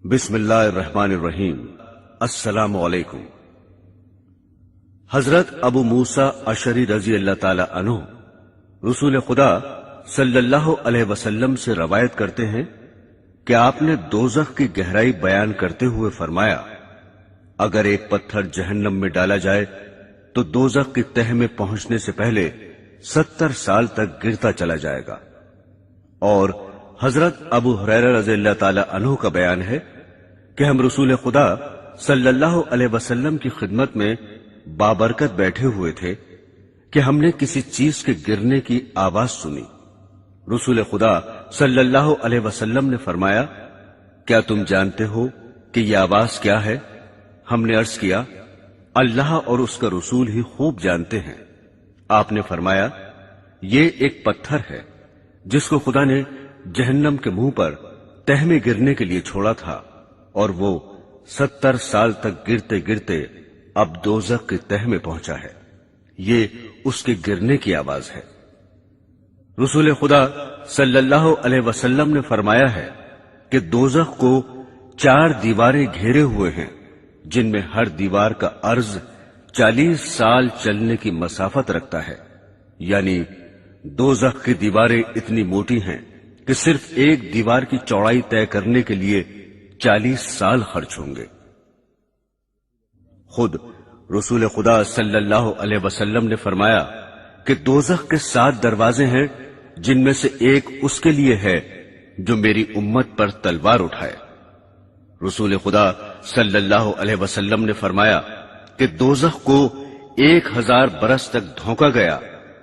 بسم اللہ الرحمن الرحیم۔ السلام علیکم۔ حضرت ابو موسیٰ اشعری رضی اللہ تعالی عنہ رسول خدا صلی اللہ علیہ وسلم سے روایت کرتے ہیں کہ آپ نے دوزخ کی گہرائی بیان کرتے ہوئے فرمایا، اگر ایک پتھر جہنم میں ڈالا جائے تو دوزخ کی تہہ میں پہنچنے سے پہلے 70 سال تک گرتا چلا جائے گا۔ اور حضرت ابو ہریرہ رضی اللہ تعالی عنہ کا بیان ہے کہ ہم رسول خدا صلی اللہ علیہ وسلم کی خدمت میں بابرکت بیٹھے ہوئے تھے کہ ہم نے کسی چیز کے گرنے کی آواز سنی۔ رسول خدا صلی اللہ علیہ وسلم نے فرمایا، کیا تم جانتے ہو کہ یہ آواز کیا ہے؟ ہم نے عرض کیا، اللہ اور اس کا رسول ہی خوب جانتے ہیں۔ آپ نے فرمایا، یہ ایک پتھر ہے جس کو خدا نے جہنم کے منہ پر تہ میں گرنے کے لیے چھوڑا تھا، اور وہ 70 سال تک گرتے گرتے اب دوزخ کی تہ میں پہنچا ہے۔ یہ اس کے گرنے کی آواز ہے۔ رسول خدا صلی اللہ علیہ وسلم نے فرمایا ہے کہ دوزخ کو 4 دیواریں گھیرے ہوئے ہیں، جن میں ہر دیوار کا عرض 40 سال چلنے کی مسافت رکھتا ہے، یعنی دوزخ کی دیواریں اتنی موٹی ہیں کہ صرف ایک دیوار کی چوڑائی طے کرنے کے لیے 40 سال خرچ ہوں گے۔ خود رسول خدا صلی اللہ علیہ وسلم نے فرمایا کہ دوزخ کے 7 دروازے ہیں، جن میں سے ایک اس کے لیے ہے جو میری امت پر تلوار اٹھائے۔ رسول خدا صلی اللہ علیہ وسلم نے فرمایا کہ دوزخ کو 1000 برس تک دھونکا گیا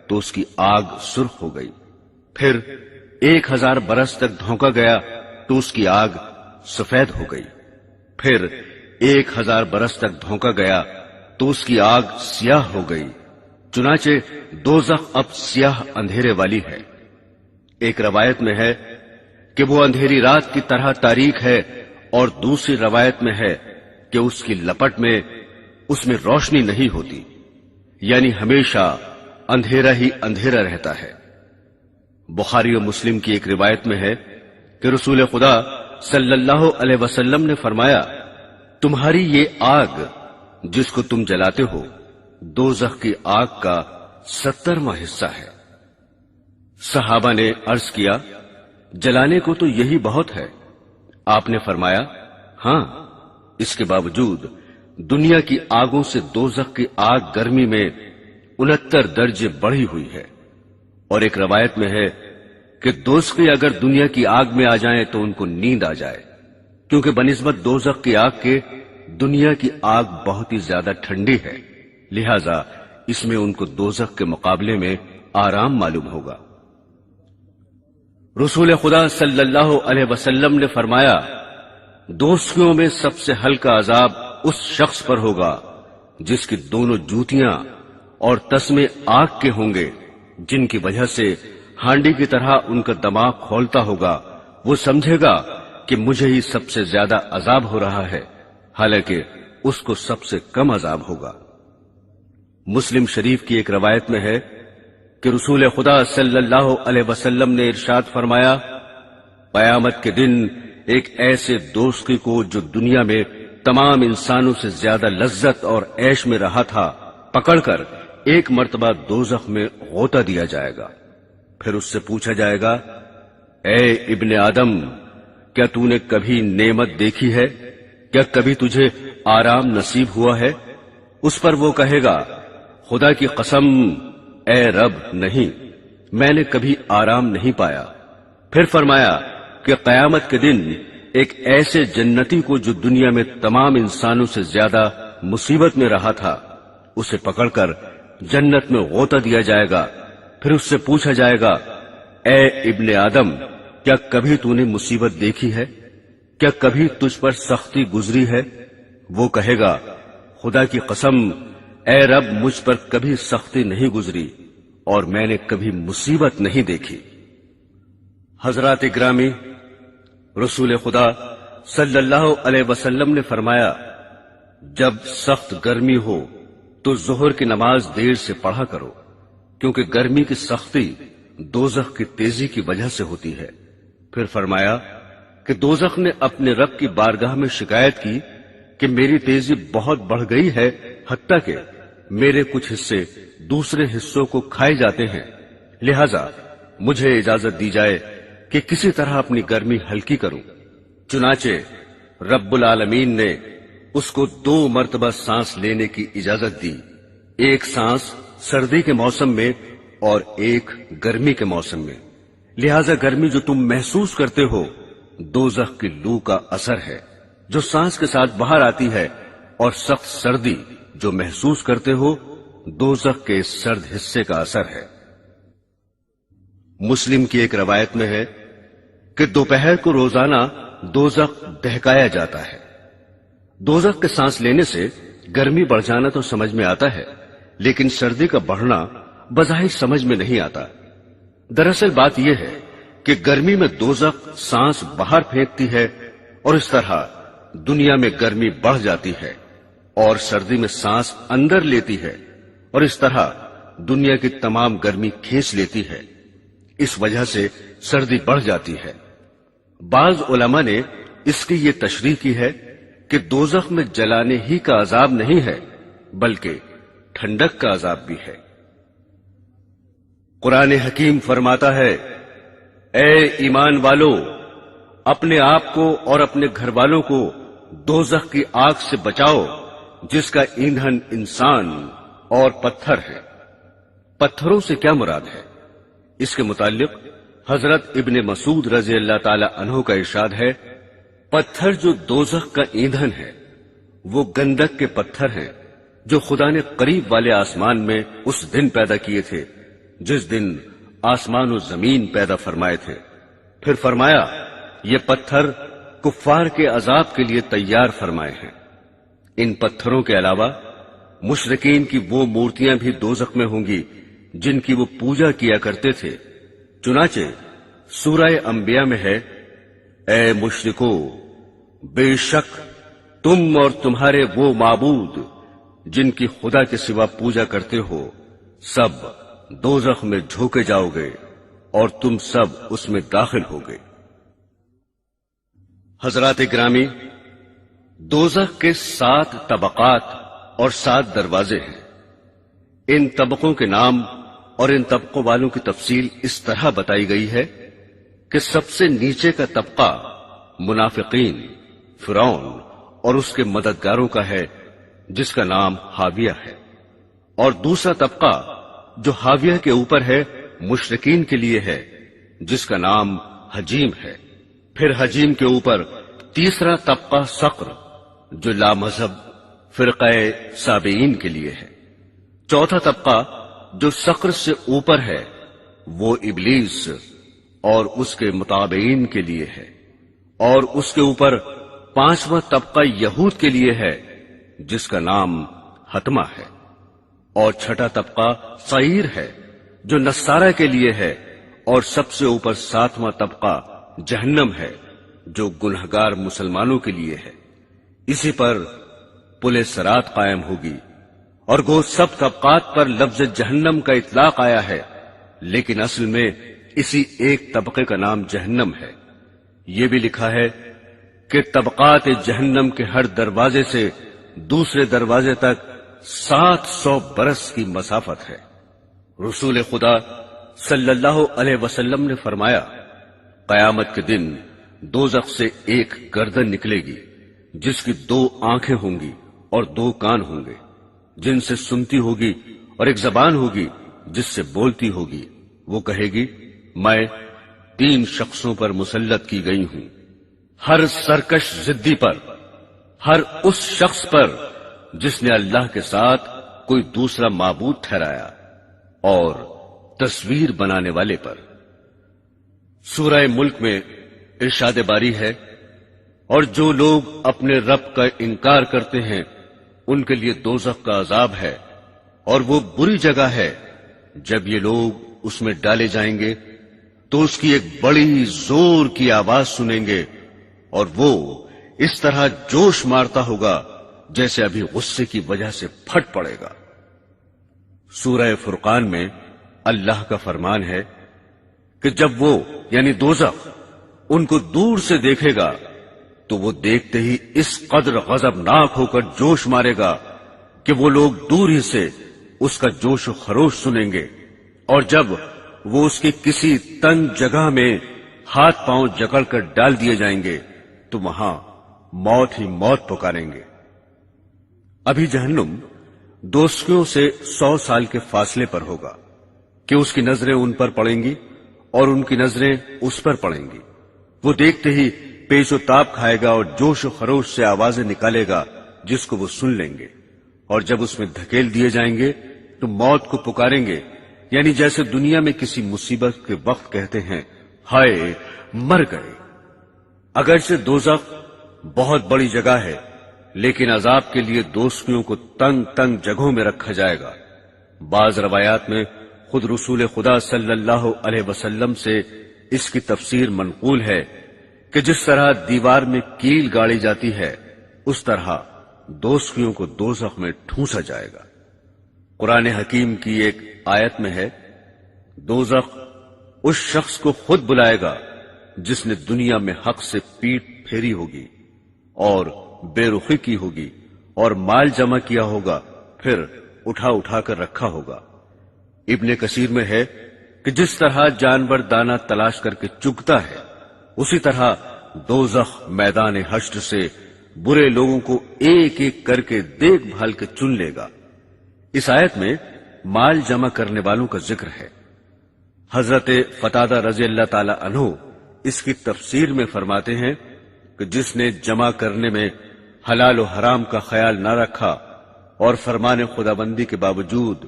تو اس کی آگ سرخ ہو گئی، پھر 1000 برس تک دھونکا گیا تو اس کی آگ سفید ہو گئی، پھر 1000 برس تک دھونکا گیا تو اس کی آگ سیاہ ہو گئی، چنانچہ دوزخ اب سیاہ اندھیرے والی ہے۔ ایک روایت میں ہے کہ وہ اندھیری رات کی طرح تاریک ہے، اور دوسری روایت میں ہے کہ اس کی لپٹ میں اس میں روشنی نہیں ہوتی، یعنی ہمیشہ اندھیرا ہی اندھیرا رہتا ہے۔ بخاری و مسلم کی ایک روایت میں ہے کہ رسول خدا صلی اللہ علیہ وسلم نے فرمایا، تمہاری یہ آگ جس کو تم جلاتے ہو دوزخ کی آگ کا 70واں حصہ ہے۔ صحابہ نے عرض کیا، جلانے کو تو یہی بہت ہے۔ آپ نے فرمایا، ہاں، اس کے باوجود دنیا کی آگوں سے دوزخ کی آگ گرمی میں 69 درجے بڑھی ہوئی ہے۔ اور ایک روایت میں ہے کہ دوزخی اگر دنیا کی آگ میں آ جائیں تو ان کو نیند آ جائے، کیونکہ بنسبت دوزخ کی آگ کے دنیا کی آگ بہت ہی زیادہ ٹھنڈی ہے، لہذا اس میں ان کو دوزخ کے مقابلے میں آرام معلوم ہوگا۔ رسول خدا صلی اللہ علیہ وسلم نے فرمایا، دوزخیوں میں سب سے ہلکا عذاب اس شخص پر ہوگا جس کی دونوں جوتیاں اور تسمے آگ کے ہوں گے، جن کی وجہ سے ہانڈی کی طرح ان کا دماغ کھولتا ہوگا۔ وہ سمجھے گا کہ مجھے ہی سب سے زیادہ عذاب ہو رہا ہے، حالانکہ اس کو سب سے کم عذاب ہوگا۔ مسلم شریف کی ایک روایت میں ہے کہ رسول خدا صلی اللہ علیہ وسلم نے ارشاد فرمایا، قیامت کے دن ایک ایسے دوزخی کو جو دنیا میں تمام انسانوں سے زیادہ لذت اور عیش میں رہا تھا، پکڑ کر ایک مرتبہ دوزخ میں غوطہ دیا جائے گا، پھر اس سے پوچھا جائے گا، اے ابن آدم، کیا تو نے کبھی نعمت دیکھی ہے؟ کیا کبھی تجھے آرام نصیب ہوا ہے؟ اس پر وہ کہے گا، خدا کی قسم اے رب، نہیں، میں نے کبھی آرام نہیں پایا۔ پھر فرمایا کہ قیامت کے دن ایک ایسے جنتی کو جو دنیا میں تمام انسانوں سے زیادہ مصیبت میں رہا تھا، اسے پکڑ کر جنت میں غوطہ دیا جائے گا، پھر اس سے پوچھا جائے گا، اے ابن آدم، کیا کبھی تو نے مصیبت دیکھی ہے؟ کیا کبھی تجھ پر سختی گزری ہے؟ وہ کہے گا، خدا کی قسم اے رب، مجھ پر کبھی سختی نہیں گزری اور میں نے کبھی مصیبت نہیں دیکھی۔ حضرات گرامی، رسول خدا صلی اللہ علیہ وسلم نے فرمایا، جب سخت گرمی ہو تو ظہر کی نماز دیر سے پڑھا کرو، کیونکہ گرمی کی سختی دوزخ کی تیزی کی وجہ سے ہوتی ہے۔ پھر فرمایا، کہ دوزخ نے اپنے رب کی بارگاہ میں شکایت کی کہ میری تیزی بہت بڑھ گئی ہے، حتیٰ کہ میرے کچھ حصے دوسرے حصوں کو کھائے جاتے ہیں، لہذا مجھے اجازت دی جائے کہ کسی طرح اپنی گرمی ہلکی کروں۔ چنانچہ رب العالمین نے اس کو 2 مرتبہ سانس لینے کی اجازت دی، ایک سانس سردی کے موسم میں اور ایک گرمی کے موسم میں۔ لہذا گرمی جو تم محسوس کرتے ہو دوزخ کی لو کا اثر ہے جو سانس کے ساتھ باہر آتی ہے، اور سخت سردی جو محسوس کرتے ہو دوزخ کے سرد حصے کا اثر ہے۔ مسلم کی ایک روایت میں ہے کہ دوپہر کو روزانہ دوزخ دہکایا جاتا ہے۔ دوزخ کے سانس لینے سے گرمی بڑھ جانا تو سمجھ میں آتا ہے، لیکن سردی کا بڑھنا بظاہر سمجھ میں نہیں آتا۔ دراصل بات یہ ہے کہ گرمی میں دوزخ سانس باہر پھینکتی ہے، اور اس طرح دنیا میں گرمی بڑھ جاتی ہے، اور سردی میں سانس اندر لیتی ہے، اور اس طرح دنیا کی تمام گرمی کھینچ لیتی ہے۔ اس وجہ سے سردی بڑھ جاتی ہے۔ بعض علماء نے اس کی یہ تشریح کی ہے کہ دوزخ میں جلانے ہی کا عذاب نہیں ہے بلکہ ٹھنڈک کا عذاب بھی ہے۔ قرآن حکیم فرماتا ہے، اے ایمان والو، اپنے آپ کو اور اپنے گھر والوں کو دوزخ کی آگ سے بچاؤ جس کا ایندھن انسان اور پتھر ہے۔ پتھروں سے کیا مراد ہے؟ اس کے متعلق حضرت ابن مسعود رضی اللہ تعالی عنہ کا ارشاد ہے، پتھر جو دوزخ کا ایندھن ہے وہ گندک کے پتھر ہیں جو خدا نے قریب والے آسمان میں اس دن پیدا کیے تھے جس دن آسمان و زمین پیدا فرمائے تھے۔ پھر فرمایا یہ پتھر کفار کے عذاب کے لیے تیار فرمائے ہیں۔ ان پتھروں کے علاوہ مشرکین کی وہ مورتیاں بھی دوزخ میں ہوں گی جن کی وہ پوجا کیا کرتے تھے۔ چنانچہ سورہ انبیاء میں ہے، اے مشرکو، بے شک تم اور تمہارے وہ معبود جن کی خدا کے سوا پوجا کرتے ہو سب دوزخ میں جھونکے جاؤ گے اور تم سب اس میں داخل ہوگے۔ حضرات گرامی، دوزخ کے 7 طبقات اور 7 دروازے ہیں۔ ان طبقوں کے نام اور ان طبقوں والوں کی تفصیل اس طرح بتائی گئی ہے کہ سب سے نیچے کا طبقہ منافقین، فرعون اور اس کے مددگاروں کا ہے جس کا نام حاویہ ہے، اور دوسرا طبقہ جو حاویہ کے اوپر ہے مشرکین کے لیے ہے جس کا نام حجیم ہے۔ پھر حجیم کے اوپر تیسرا طبقہ سقر جو لامذہب فرقہ سابعین کے لیے ہے۔ چوتھا طبقہ جو سقر سے اوپر ہے وہ ابلیس اور اس کے متابعین کے لیے ہے، اور اس کے اوپر 5واں طبقہ یہود کے لیے ہے جس کا نام حتمہ ہے، اور چھٹا طبقہ سعیر ہے جو نصارہ کے لیے ہے، اور سب سے اوپر 7واں طبقہ جہنم ہے جو گنہگار مسلمانوں کے لیے ہے۔ اسی پر پل صراط قائم ہوگی، اور گو سب طبقات پر لفظ جہنم کا اطلاق آیا ہے لیکن اصل میں اسی ایک طبقے کا نام جہنم ہے۔ یہ بھی لکھا ہے کہ طبقات جہنم کے ہر دروازے سے دوسرے دروازے تک 700 برس کی مسافت ہے۔ رسول خدا صلی اللہ علیہ وسلم نے فرمایا، قیامت کے دن دوزخ سے ایک گردن نکلے گی جس کی 2 آنکھیں ہوں گی اور 2 کان ہوں گے، جن سے سنتی ہوگی، اور ایک زبان ہوگی جس سے بولتی ہوگی۔ وہ کہے گی، میں 3 شخصوں پر مسلط کی گئی ہوں، ہر سرکش ضدی پر، ہر اس شخص پر جس نے اللہ کے ساتھ کوئی دوسرا معبود ٹھہرایا، اور تصویر بنانے والے پر۔ سورہ ملک میں ارشاد باری ہے، اور جو لوگ اپنے رب کا انکار کرتے ہیں ان کے لیے دوزخ کا عذاب ہے، اور وہ بری جگہ ہے۔ جب یہ لوگ اس میں ڈالے جائیں گے تو اس کی ایک بڑی زور کی آواز سنیں گے، اور وہ اس طرح جوش مارتا ہوگا جیسے ابھی غصے کی وجہ سے پھٹ پڑے گا۔ سورہ فرقان میں اللہ کا فرمان ہے کہ جب وہ یعنی دوزخ ان کو دور سے دیکھے گا تو وہ دیکھتے ہی اس قدر غضبناک ہو کر جوش مارے گا کہ وہ لوگ دور ہی سے اس کا جوش و خروش سنیں گے، اور جب وہ اس کی کسی تنگ جگہ میں ہاتھ پاؤں جکڑ کر ڈال دیے جائیں گے تو وہاں موت ہی موت پکاریں گے۔ ابھی جہنم دوستیوں سے 100 سال کے فاصلے پر ہوگا کہ اس کی نظریں ان پر پڑیں گی اور ان کی نظریں اس پر پڑیں گی۔ وہ دیکھتے ہی پیش و تاب کھائے گا اور جوش و خروش سے آوازیں نکالے گا جس کو وہ سن لیں گے، اور جب اس میں دھکیل دیے جائیں گے تو موت کو پکاریں گے، یعنی جیسے دنیا میں کسی مصیبت کے وقت کہتے ہیں ہائے مر گئے۔ اگرچہ دوزخ بہت بڑی جگہ ہے، لیکن عذاب کے لیے دوستیوں کو تنگ تنگ جگہوں میں رکھا جائے گا۔ بعض روایات میں خود رسول خدا صلی اللہ علیہ وسلم سے اس کی تفسیر منقول ہے کہ جس طرح دیوار میں کیل گاڑی جاتی ہے اس طرح دوستیوں کو دوزخ میں ٹھونسا جائے گا۔ قرآن حکیم کی ایک آیت میں ہے، دوزخ اس شخص کو خود بلائے گا جس نے دنیا میں حق سے پیٹ پھیری ہوگی اور بے رخی کی ہوگی اور مال جمع کیا ہوگا، پھر اٹھا اٹھا کر رکھا ہوگا۔ ابن کثیر میں ہے کہ جس طرح جانور دانہ تلاش کر کے چگتا ہے، اسی طرح دوزخ میدان حشر سے برے لوگوں کو ایک ایک کر کے دیکھ بھال کے چن لے گا۔ اس آیت میں مال جمع کرنے والوں کا ذکر ہے۔ حضرت قتادہ رضی اللہ تعالی عنہ اس کی تفسیر میں فرماتے ہیں کہ جس نے جمع کرنے میں حلال و حرام کا خیال نہ رکھا اور فرمان خدابندی کے باوجود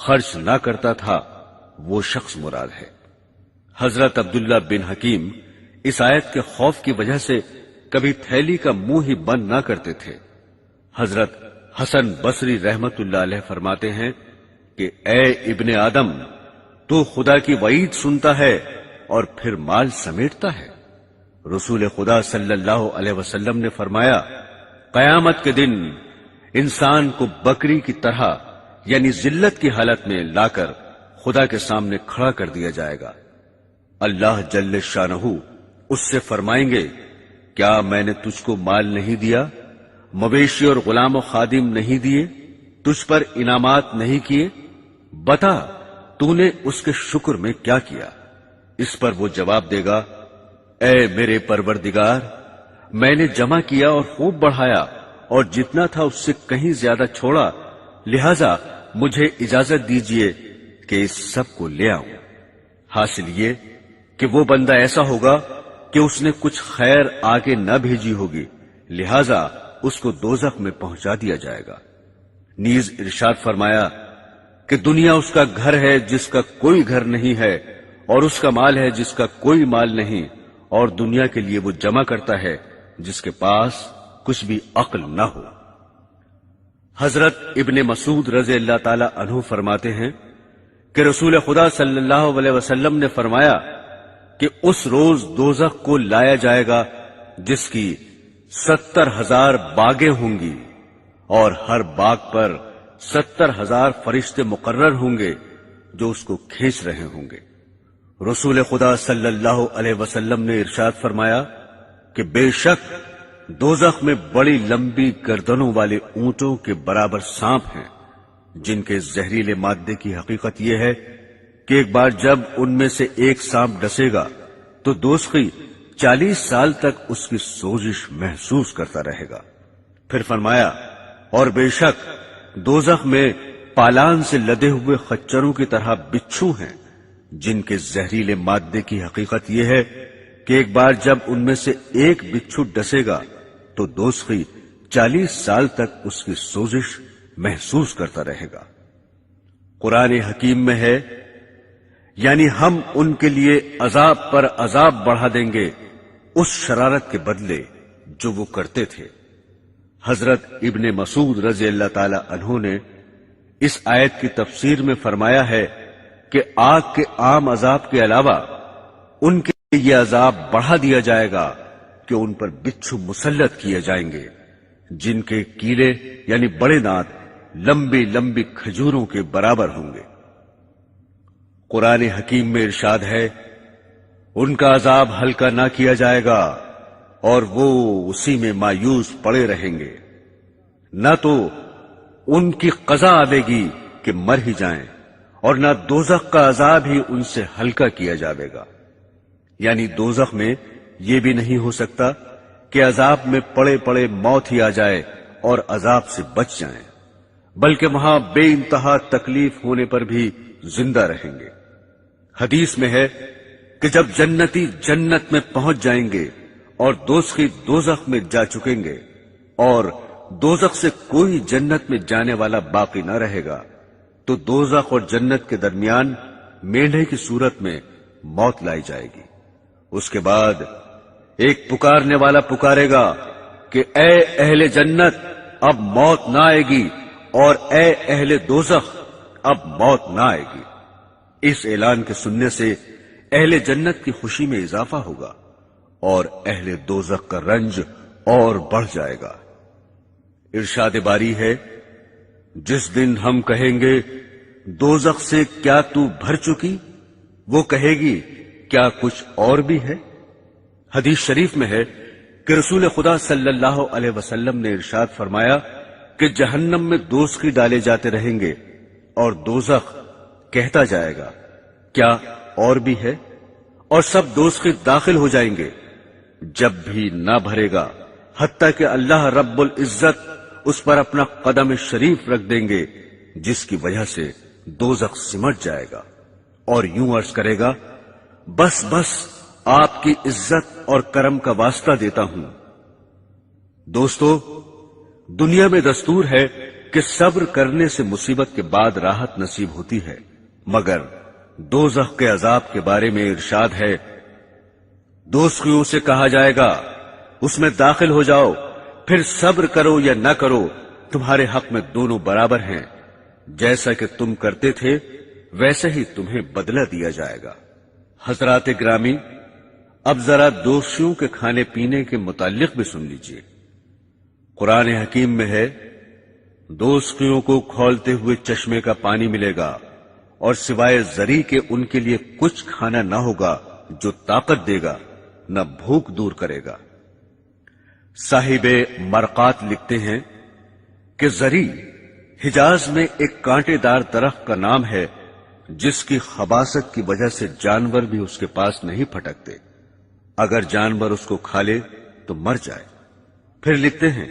خرچ نہ کرتا تھا، وہ شخص مراد ہے۔ حضرت عبداللہ بن حکیم اس آیت کے خوف کی وجہ سے کبھی تھیلی کا منہ ہی بند نہ کرتے تھے۔ حضرت حسن بصری رحمت اللہ علیہ فرماتے ہیں کہ اے ابن آدم، تو خدا کی وعید سنتا ہے اور پھر مال سمیٹتا ہے۔ رسول خدا صلی اللہ علیہ وسلم نے فرمایا، قیامت کے دن انسان کو بکری کی طرح یعنی ذلت کی حالت میں لا کر خدا کے سامنے کھڑا کر دیا جائے گا۔ اللہ جل شانہ اس سے فرمائیں گے، کیا میں نے تجھ کو مال نہیں دیا، مویشی اور غلام و خادم نہیں دیے، تجھ پر انعامات نہیں کیے؟ بتا تو نے اس کے شکر میں کیا کیا؟ اس پر وہ جواب دے گا، اے میرے پروردگار، میں نے جمع کیا اور خوب بڑھایا اور جتنا تھا اس سے کہیں زیادہ چھوڑا، لہذا مجھے اجازت دیجیے کہ اس سب کو لے آؤں۔ حاصل یہ کہ وہ بندہ ایسا ہوگا کہ اس نے کچھ خیر آگے نہ بھیجی ہوگی، لہذا اس کو دوزخ میں پہنچا دیا جائے گا۔ نیز ارشاد فرمایا کہ دنیا اس کا گھر ہے جس کا کوئی گھر نہیں ہے، اور اس کا مال ہے جس کا کوئی مال نہیں، اور دنیا کے لیے وہ جمع کرتا ہے جس کے پاس کچھ بھی عقل نہ ہو۔ حضرت ابن مسعود رضی اللہ تعالی عنہ فرماتے ہیں کہ رسول خدا صلی اللہ علیہ وسلم نے فرمایا کہ اس روز دوزخ کو لایا جائے گا جس کی 70,000 باغیں ہوں گی، اور ہر باغ پر 70,000 فرشتے مقرر ہوں گے جو اس کو کھینچ رہے ہوں گے۔ رسول خدا صلی اللہ علیہ وسلم نے ارشاد فرمایا کہ بے شک دوزخ میں بڑی لمبی گردنوں والے اونٹوں کے برابر سانپ ہیں، جن کے زہریلے مادے کی حقیقت یہ ہے کہ ایک بار جب ان میں سے ایک سانپ ڈسے گا تو دوزخی 40 سال تک اس کی سوزش محسوس کرتا رہے گا۔ پھر فرمایا، اور بے شک دوزخ میں پالان سے لدے ہوئے خچروں کی طرح بچھو ہیں، جن کے زہریلے مادے کی حقیقت یہ ہے کہ ایک بار جب ان میں سے ایک بچھو ڈسے گا تو دوزخی 40 سال تک اس کی سوزش محسوس کرتا رہے گا۔ قرآن حکیم میں ہے، یعنی ہم ان کے لیے عذاب پر عذاب بڑھا دیں گے اس شرارت کے بدلے جو وہ کرتے تھے۔ حضرت ابن مسعود رضی اللہ تعالی عنہ نے اس آیت کی تفسیر میں فرمایا ہے کہ آگ کے عام عذاب کے علاوہ ان کے لیے یہ عذاب بڑھا دیا جائے گا کہ ان پر بچھو مسلط کیے جائیں گے، جن کے کیلے یعنی بڑے دانت لمبی لمبی کھجوروں کے برابر ہوں گے۔ قرآن حکیم میں ارشاد ہے، ان کا عذاب ہلکا نہ کیا جائے گا اور وہ اسی میں مایوس پڑے رہیں گے، نہ تو ان کی قضا آئے گی کہ مر ہی جائیں، اور نہ دوزخ کا عذاب ہی ان سے ہلکا کیا جائے گا۔ یعنی دوزخ میں یہ بھی نہیں ہو سکتا کہ عذاب میں پڑے پڑے موت ہی آ جائے اور عذاب سے بچ جائیں، بلکہ وہاں بے انتہا تکلیف ہونے پر بھی زندہ رہیں گے۔ حدیث میں ہے کہ جب جنتی جنت میں پہنچ جائیں گے اور دوزخی دوزخ میں جا چکیں گے اور دوزخ سے کوئی جنت میں جانے والا باقی نہ رہے گا، تو دوزخ اور جنت کے درمیان مینڈھے کی صورت میں موت لائی جائے گی۔ اس کے بعد ایک پکارنے والا پکارے گا کہ اے اہل جنت، اب موت نہ آئے گی، اور اے اہل دوزخ، اب موت نہ آئے گی۔ اس اعلان کے سننے سے اہل جنت کی خوشی میں اضافہ ہوگا اور اہل دوزخ کا رنج اور بڑھ جائے گا۔ ارشاد باری ہے، جس دن ہم کہیں گے دوزخ سے کیا تو بھر چکی، وہ کہے گی کیا کچھ اور بھی ہے۔ حدیث شریف میں ہے کہ رسول خدا صلی اللہ علیہ وسلم نے ارشاد فرمایا کہ جہنم میں دوزخی ڈالے جاتے رہیں گے اور دوزخ کہتا جائے گا کیا اور بھی ہے، اور سب دوزخی داخل ہو جائیں گے، جب بھی نہ بھرے گا، حتیٰ کہ اللہ رب العزت اس پر اپنا قدم شریف رکھ دیں گے، جس کی وجہ سے دوزخ سمٹ جائے گا اور یوں عرض کرے گا، بس بس آپ کی عزت اور کرم کا واسطہ دیتا ہوں۔ دوستو، دنیا میں دستور ہے کہ صبر کرنے سے مصیبت کے بعد راحت نصیب ہوتی ہے، مگر دوزخ کے عذاب کے بارے میں ارشاد ہے، دوزخیوں سے کہا جائے گا اس میں داخل ہو جاؤ، پھر صبر کرو یا نہ کرو، تمہارے حق میں دونوں برابر ہیں، جیسا کہ تم کرتے تھے ویسے ہی تمہیں بدلہ دیا جائے گا۔ حضرات گرامی، اب ذرا دوزخیوں کے کھانے پینے کے متعلق بھی سن لیجئے۔ قرآن حکیم میں ہے، دوزخیوں کو کھولتے ہوئے چشمے کا پانی ملے گا اور سوائے زری کے ان کے لیے کچھ کھانا نہ ہوگا جو طاقت دے گا، نہ بھوک دور کرے گا۔ صاحب مرقات لکھتے ہیں کہ زری حجاز میں ایک کانٹے دار درخت کا نام ہے، جس کی خباثت کی وجہ سے جانور بھی اس کے پاس نہیں پھٹکتے، اگر جانور اس کو کھا لے تو مر جائے۔ پھر لکھتے ہیں،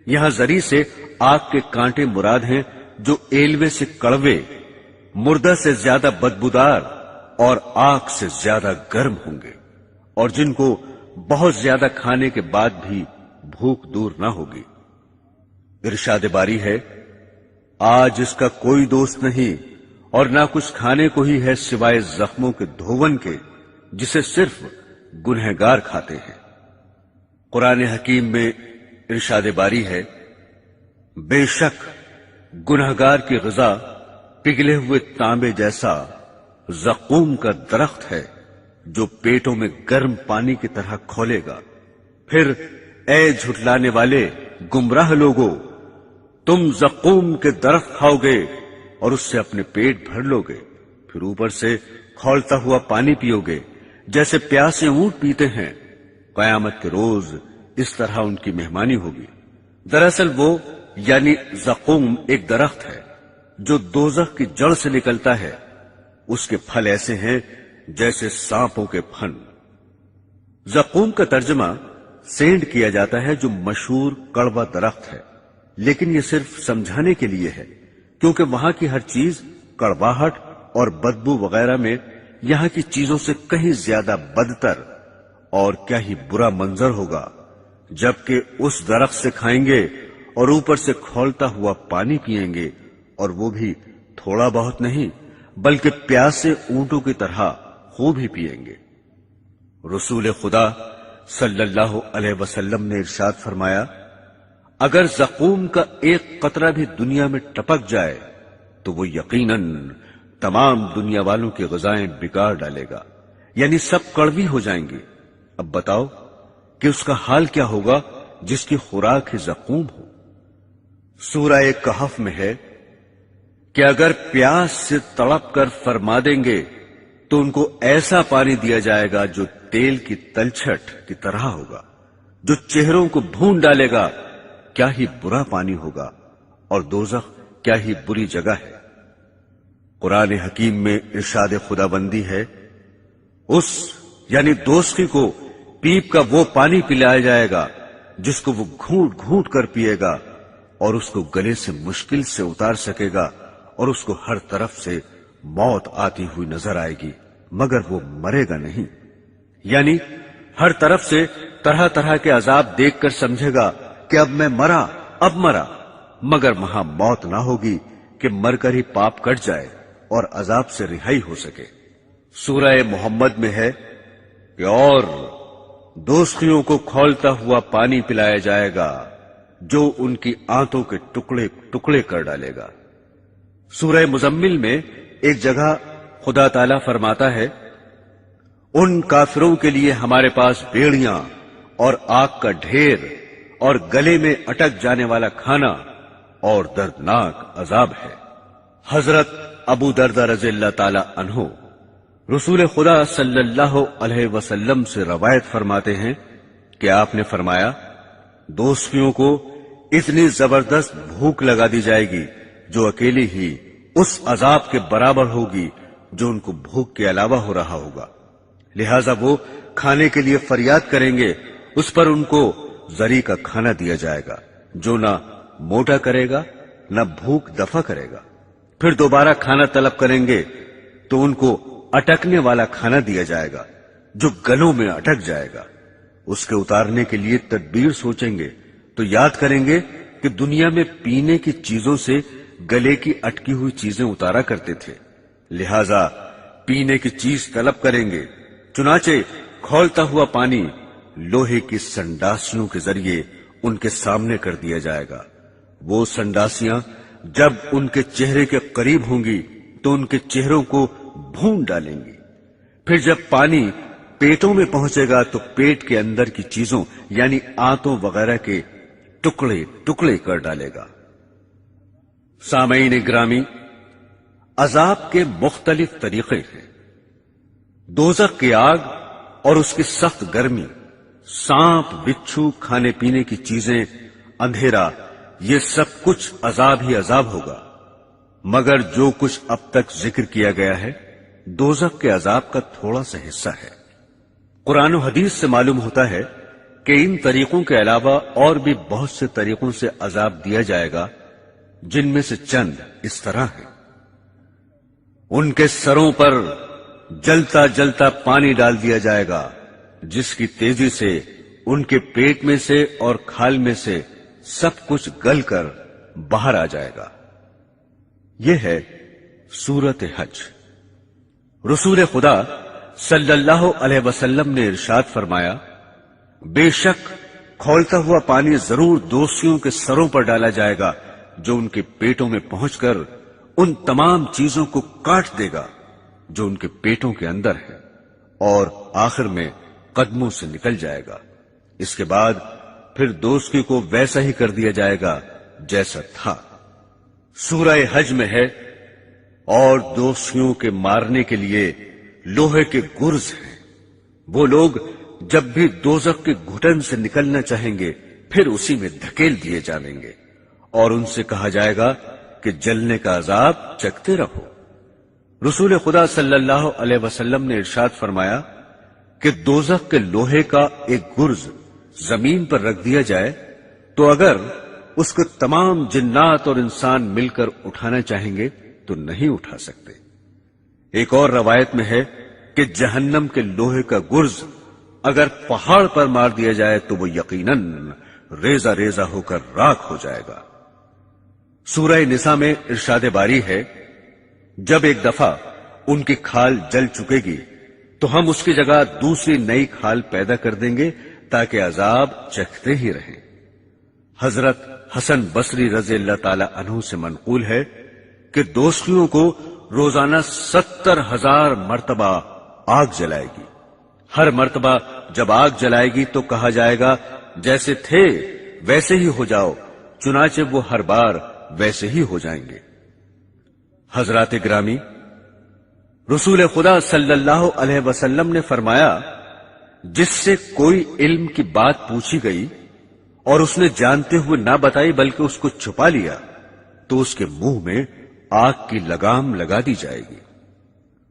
یہاں زری سے آگ کے کانٹے مراد ہیں جو ایلوے سے کڑوے، مردہ سے زیادہ بدبودار اور آگ سے زیادہ گرم ہوں گے، اور جن کو بہت زیادہ کھانے کے بعد بھی بھوک دور نہ ہوگی۔ ارشاد باری ہے، آج اس کا کوئی دوست نہیں اور نہ کچھ کھانے کو ہی ہے سوائے زخموں کے دھون کے، جسے صرف گنہگار کھاتے ہیں۔ قرآن حکیم میں ارشاد باری ہے، بے شک گنہگار کی غذا پگھلے ہوئے تانبے جیسا زقوم کا درخت ہے، جو پیٹوں میں گرم پانی کی طرح کھولے گا۔ پھر اے جھٹلانے والے گمراہ لوگو، تم زقوم کے درخت کھاؤ گے اور اس سے اپنے پیٹ بھر لو گے، پھر اوپر سے کھولتا ہوا پانی پیو گے جیسے پیاسے اونٹ پیتے ہیں۔ قیامت کے روز اس طرح ان کی مہمانی ہوگی۔ دراصل وہ یعنی زقوم ایک درخت ہے جو دوزخ کی جڑ سے نکلتا ہے، اس کے پھل ایسے ہیں جیسے سانپوں کے پھن۔ زقوم کا ترجمہ سینڈ کیا جاتا ہے، جو مشہور کڑوا درخت ہے، لیکن یہ صرف سمجھانے کے لیے ہے، کیونکہ وہاں کی ہر چیز کڑواہٹ اور بدبو وغیرہ میں یہاں کی چیزوں سے کہیں زیادہ بدتر اور کیا ہی برا منظر ہوگا، جبکہ اس درخت سے کھائیں گے اور اوپر سے کھولتا ہوا پانی پیئیں گے، اور وہ بھی تھوڑا بہت نہیں بلکہ پیاسے اونٹوں کی طرح خوب ہی پیئیں گے۔ رسول خدا صلی اللہ علیہ وسلم نے ارشاد فرمایا، اگر زقوم کا ایک قطرہ بھی دنیا میں ٹپک جائے تو وہ یقیناً تمام دنیا والوں کی غذائیں بگاڑ ڈالے گا، یعنی سب کڑوی ہو جائیں گی۔ اب بتاؤ کہ اس کا حال کیا ہوگا جس کی خوراک ہی زقوم ہو۔ سورہ کہف میں ہے کہ اگر پیاس سے تڑپ کر فرما دیں گے تو ان کو ایسا پانی دیا جائے گا جو تیل کی تلچھٹ کی طرح ہوگا، جو چہروں کو بھون ڈالے گا۔ کیا ہی برا پانی ہوگا، اور دوزخ کیا ہی بری جگہ ہے۔ قرآن حکیم میں ارشاد خداوندی ہے، اس یعنی دوزخی کو پیپ کا وہ پانی پلایا جائے گا جس کو وہ گھونٹ گھونٹ کر پیے گا، اور اس کو گلے سے مشکل سے اتار سکے گا، اور اس کو ہر طرف سے موت آتی ہوئی نظر آئے گی، مگر وہ مرے گا نہیں۔ یعنی ہر طرف سے طرح طرح کے عذاب دیکھ کر سمجھے گا کہ اب میں مرا، اب مرا، مگر وہاں موت نہ ہوگی کہ مر کر ہی پاپ کٹ جائے اور عذاب سے رہائی ہو سکے۔ سورہ محمد میں ہے کہ اور دوزخیوں کو کھولتا ہوا پانی پلایا جائے گا جو ان کی آنتوں کے ٹکڑے ٹکڑے کر ڈالے گا۔ سورہ مزمل میں ایک جگہ خدا تعالیٰ فرماتا ہے، ان کافروں کے لیے ہمارے پاس بیڑیاں اور آگ کا ڈھیر اور گلے میں اٹک جانے والا کھانا اور دردناک عذاب ہے۔ حضرت ابو دردہ رضی اللہ تعالی عنہ رسول خدا صلی اللہ علیہ وسلم سے روایت فرماتے ہیں کہ آپ نے فرمایا، دوزخیوں کو اتنی زبردست بھوک لگا دی جائے گی جو اکیلی ہی اس عذاب کے برابر ہوگی جو ان کو بھوک کے علاوہ ہو رہا ہوگا، لہذا وہ کھانے کے لیے فریاد کریں گے، اس پر ان کو زری کا کھانا دیا جائے گا جو نہ موٹا کرے گا نہ بھوک دفع کرے گا۔ پھر دوبارہ کھانا طلب کریں گے تو ان کو اٹکنے والا کھانا دیا جائے گا جو گلوں میں اٹک جائے گا۔ اس کے اتارنے کے لیے تدبیر سوچیں گے تو یاد کریں گے کہ دنیا میں پینے کی چیزوں سے گلے کی اٹکی ہوئی چیزیں اتارا کرتے تھے، لہذا پینے کی چیز طلب کریں گے، چنانچہ کھولتا ہوا پانی لوہے کی سنڈاسیوں کے ذریعے ان کے سامنے کر دیا جائے گا۔ وہ سنڈاسیاں جب ان کے چہرے کے قریب ہوں گی تو ان کے چہروں کو بھون ڈالیں گی۔ پھر جب پانی پیٹوں میں پہنچے گا تو پیٹ کے اندر کی چیزوں یعنی آنتوں وغیرہ کے ٹکڑے ٹکڑے کر ڈالے گا۔ سامعین گرامی، عذاب کے مختلف طریقے ہیں۔ دوزخ کی آگ اور اس کی سخت گرمی، سانپ، بچھو، کھانے پینے کی چیزیں، اندھیرا، یہ سب کچھ عذاب ہی عذاب ہوگا، مگر جو کچھ اب تک ذکر کیا گیا ہے دوزخ کے عذاب کا تھوڑا سا حصہ ہے۔ قرآن و حدیث سے معلوم ہوتا ہے کہ ان طریقوں کے علاوہ اور بھی بہت سے طریقوں سے عذاب دیا جائے گا، جن میں سے چند اس طرح ہیں۔ ان کے سروں پر جلتا جلتا پانی ڈال دیا جائے گا جس کی تیزی سے ان کے پیٹ میں سے اور کھال میں سے سب کچھ گل کر باہر آ جائے گا۔ یہ ہے سورۃ حج۔ رسول خدا صلی اللہ علیہ وسلم نے ارشاد فرمایا، بے شک کھولتا ہوا پانی ضرور دوزخیوں کے سروں پر ڈالا جائے گا جو ان کے پیٹوں میں پہنچ کر ان تمام چیزوں کو کاٹ دے گا جو ان کے پیٹوں کے اندر ہے، اور آخر میں قدموں سے نکل جائے گا۔ اس کے بعد پھر دوزخی کو ویسا ہی کر دیا جائے گا جیسا تھا۔ سورہ حج میں ہے، اور دوزخیوں کے مارنے کے لیے لوہے کے گرز ہیں۔ وہ لوگ جب بھی دوزخ کے گھٹن سے نکلنا چاہیں گے پھر اسی میں دھکیل دیے جائیں گے، اور ان سے کہا جائے گا کہ جلنے کا عذاب چکھتے رہو۔ رسول خدا صلی اللہ علیہ وسلم نے ارشاد فرمایا کہ دوزخ کے لوہے کا ایک گرز زمین پر رکھ دیا جائے تو اگر اس کو تمام جنات اور انسان مل کر اٹھانا چاہیں گے تو نہیں اٹھا سکتے۔ ایک اور روایت میں ہے کہ جہنم کے لوہے کا گرز اگر پہاڑ پر مار دیا جائے تو وہ یقیناً ریزہ ریزہ ہو کر راکھ ہو جائے گا۔ سورہ نساء میں ارشاد باری ہے، جب ایک دفعہ ان کی کھال جل چکے گی تو ہم اس کی جگہ دوسری نئی کھال پیدا کر دیں گے تاکہ عذاب چکھتے ہی رہیں۔ حضرت حسن بصری رضی اللہ تعالی عنہ سے منقول ہے کہ دوزخیوں کو روزانہ 70,000 مرتبہ آگ جلائے گی۔ ہر مرتبہ جب آگ جلائے گی تو کہا جائے گا جیسے تھے ویسے ہی ہو جاؤ، چنانچہ وہ ہر بار ویسے ہی ہو جائیں گے۔ حضرات گرامی، رسول خدا صلی اللہ علیہ وسلم نے فرمایا، جس سے کوئی علم کی بات پوچھی گئی اور اس نے جانتے ہوئے نہ بتائی بلکہ اس کو چھپا لیا تو اس کے منہ میں آگ کی لگام لگا دی جائے گی۔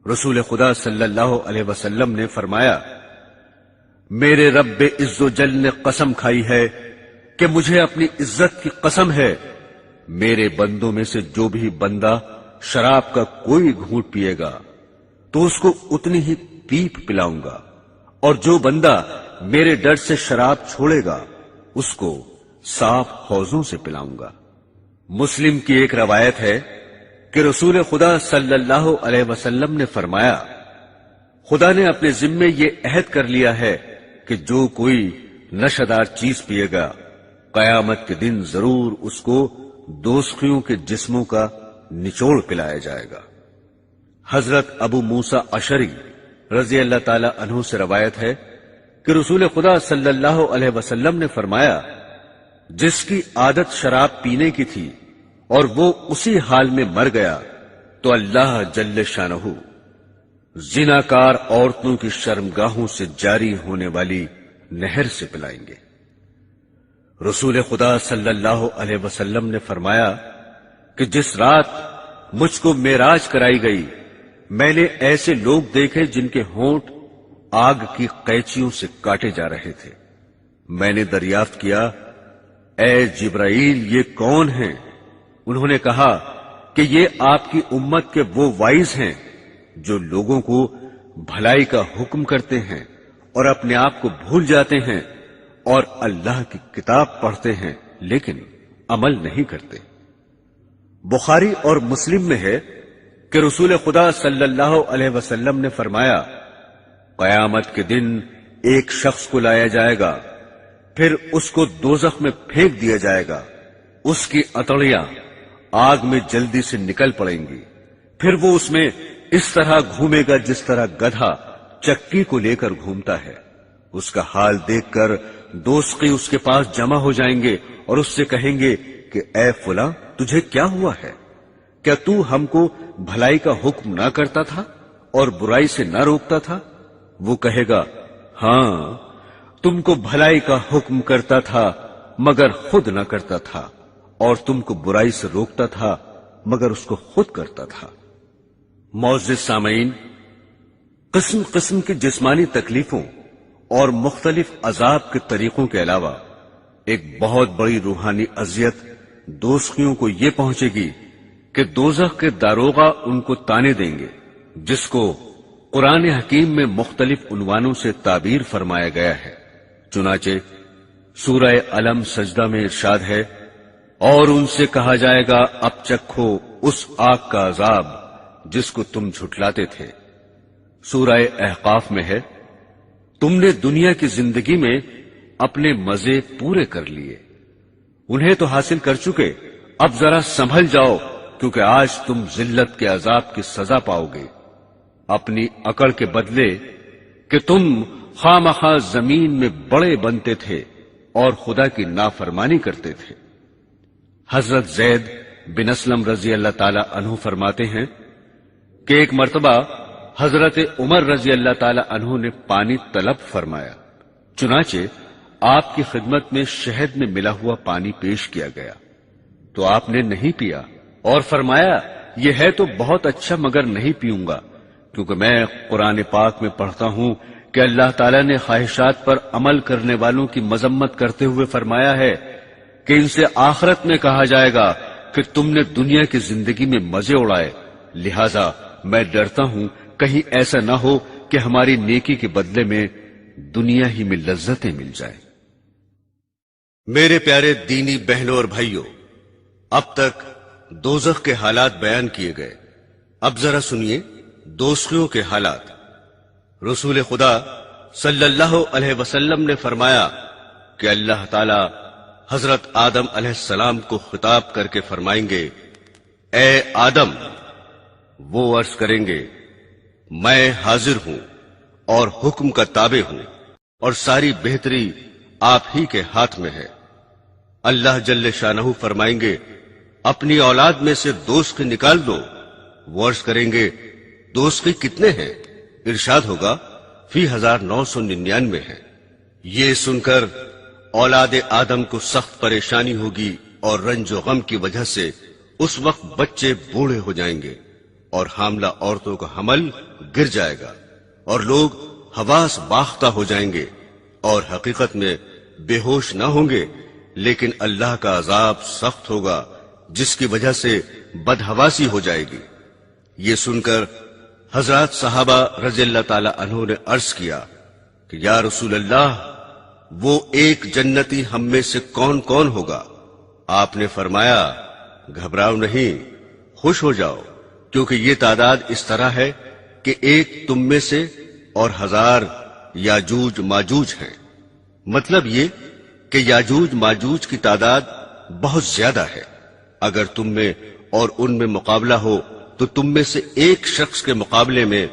رسول خدا صلی اللہ علیہ وسلم نے فرمایا، میرے رب عز و جل نے قسم کھائی ہے کہ مجھے اپنی عزت کی قسم ہے، میرے بندوں میں سے جو بھی بندہ شراب کا کوئی گھونٹ پیے گا تو اس کو اتنی ہی پیپ پلاؤں گا، اور جو بندہ میرے ڈر سے شراب چھوڑے گا اس کو صاف حوضوں سے پلاؤں گا۔ مسلم کی ایک روایت ہے کہ رسول خدا صلی اللہ علیہ وسلم نے فرمایا، خدا نے اپنے ذمے یہ عہد کر لیا ہے کہ جو کوئی نشہ دار چیز پیے گا قیامت کے دن ضرور اس کو دوزخیوں کے جسموں کا نچوڑ پلایا جائے گا۔ حضرت ابو موسیٰ اشعری رضی اللہ تعالی عنہ سے روایت ہے کہ رسول خدا صلی اللہ علیہ وسلم نے فرمایا، جس کی عادت شراب پینے کی تھی اور وہ اسی حال میں مر گیا تو اللہ جل شانہ زناکار عورتوں کی شرمگاہوں سے جاری ہونے والی نہر سے پلائیں گے۔ رسول خدا صلی اللہ علیہ وسلم نے فرمایا کہ جس رات مجھ کو معراج کرائی گئی میں نے ایسے لوگ دیکھے جن کے ہونٹ آگ کی قینچیوں سے کاٹے جا رہے تھے۔ میں نے دریافت کیا، اے جبرائیل یہ کون ہیں؟ انہوں نے کہا کہ یہ آپ کی امت کے وہ وائز ہیں جو لوگوں کو بھلائی کا حکم کرتے ہیں اور اپنے آپ کو بھول جاتے ہیں اور اللہ کی کتاب پڑھتے ہیں لیکن عمل نہیں کرتے۔ بخاری اور مسلم میں ہے کہ رسول خدا صلی اللہ علیہ وسلم نے فرمایا، قیامت کے دن ایک شخص کو لایا جائے گا، پھر اس کو دوزخ میں پھینک دیا جائے گا، اس کی اتڑیاں آگ میں جلدی سے نکل پڑیں گی، پھر وہ اس میں اس طرح گھومے گا جس طرح گدھا چکی کو لے کر گھومتا ہے۔ اس کا حال دیکھ کر دوزخی اس کے پاس جمع ہو جائیں گے اور اس سے کہیں گے کہ اے فلاں تجھے کیا ہوا ہے؟ کیا تو ہم کو بھلائی کا حکم نہ کرتا تھا اور برائی سے نہ روکتا تھا؟ وہ کہے گا، ہاں تم کو بھلائی کا حکم کرتا تھا مگر خود نہ کرتا تھا، اور تم کو برائی سے روکتا تھا مگر اس کو خود کرتا تھا۔ معزز سامعین، قسم قسم کی جسمانی تکلیفوں اور مختلف عذاب کے طریقوں کے علاوہ ایک بہت بڑی روحانی اذیت دوزخیوں کو یہ پہنچے گی کہ دوزخ کے داروغہ ان کو تانے دیں گے، جس کو قرآن حکیم میں مختلف عنوانوں سے تعبیر فرمایا گیا ہے۔ چنانچہ سورہ علم سجدہ میں ارشاد ہے، اور ان سے کہا جائے گا اب چکھو اس آگ کا عذاب جس کو تم جھٹلاتے تھے۔ سورہ احقاف میں ہے، تم نے دنیا کی زندگی میں اپنے مزے پورے کر لیے، انہیں تو حاصل کر چکے، اب ذرا سنبھل جاؤ کیونکہ آج تم ذلت کے عذاب کی سزا پاؤ گے، اپنی عقل کے بدلے کہ تم خواہ مخواہ زمین میں بڑے بنتے تھے اور خدا کی نافرمانی کرتے تھے۔ حضرت زید بن اسلم رضی اللہ تعالی عنہ فرماتے ہیں کہ ایک مرتبہ حضرت عمر رضی اللہ تعالی عنہ نے پانی طلب فرمایا، چنانچہ آپ کی خدمت میں شہد میں ملا ہوا پانی پیش کیا گیا تو آپ نے نہیں پیا اور فرمایا، یہ ہے تو بہت اچھا مگر نہیں پیوں گا، کیونکہ میں قرآن پاک میں پڑھتا ہوں کہ اللہ تعالیٰ نے خواہشات پر عمل کرنے والوں کی مذمت کرتے ہوئے فرمایا ہے کہ ان سے آخرت میں کہا جائے گا کہ تم نے دنیا کی زندگی میں مزے اڑائے، لہذا میں ڈرتا ہوں کہیں ایسا نہ ہو کہ ہماری نیکی کے بدلے میں دنیا ہی میں لذتیں مل جائیں۔ میرے پیارے دینی بہنوں اور بھائیوں، اب تک دوزخ کے حالات بیان کیے گئے، اب ذرا سنیے دوزخیوں کے حالات۔ رسول خدا صلی اللہ علیہ وسلم نے فرمایا کہ اللہ تعالی حضرت آدم علیہ السلام کو خطاب کر کے فرمائیں گے، اے آدم، وہ عرض کریں گے، میں حاضر ہوں اور حکم کا تابع ہوں اور ساری بہتری آپ ہی کے ہاتھ میں ہے۔ اللہ جل شانہ فرمائیں گے، اپنی اولاد میں سے دوزخ نکال دو۔ وہ عرض کریں گے، دوزخی کتنے ہیں؟ ارشاد ہوگا فی 1999 ہیں۔ یہ سن کر اولاد آدم کو سخت پریشانی ہوگی اور رنج و غم کی وجہ سے اس وقت بچے بوڑھے ہو جائیں گے اور حاملہ عورتوں کا حمل گر جائے گا اور لوگ حواس باختہ ہو جائیں گے اور حقیقت میں بے ہوش نہ ہوں گے، لیکن اللہ کا عذاب سخت ہوگا جس کی وجہ سے بدحواسی ہو جائے گی۔ یہ سن کر حضرات صحابہ رضی اللہ تعالی عنہ نے عرض کیا کہ یا رسول اللہ، وہ ایک جنتی ہم میں سے کون کون ہوگا؟ آپ نے فرمایا گھبراؤ نہیں، خوش ہو جاؤ، کیونکہ یہ تعداد اس طرح ہے کہ ایک تم میں سے اور 1000 یاجوج ماجوج ہیں۔ مطلب یہ کہ یاجوج ماجوج کی تعداد بہت زیادہ ہے۔ اگر تم میں اور ان میں مقابلہ ہو تو تم میں سے ایک شخص کے مقابلے میں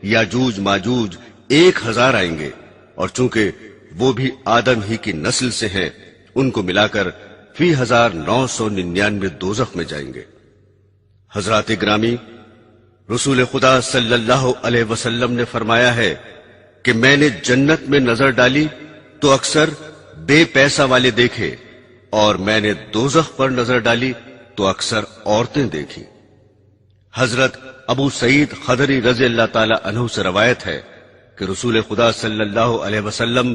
یاجوج ماجوج 1000 آئیں گے، اور چونکہ وہ بھی آدم ہی کی نسل سے ہیں، ان کو ملا کر فی 1999 دوزخ میں جائیں گے۔ حضرات گرامی، رسول خدا صلی اللہ علیہ وسلم نے فرمایا ہے کہ میں نے جنت میں نظر ڈالی تو اکثر بے پیسہ والے دیکھے، اور میں نے دوزخ پر نظر ڈالی تو اکثر عورتیں دیکھی۔ حضرت ابو سعید خدری رضی اللہ تعالی عنہ سے روایت ہے کہ رسول خدا صلی اللہ علیہ وسلم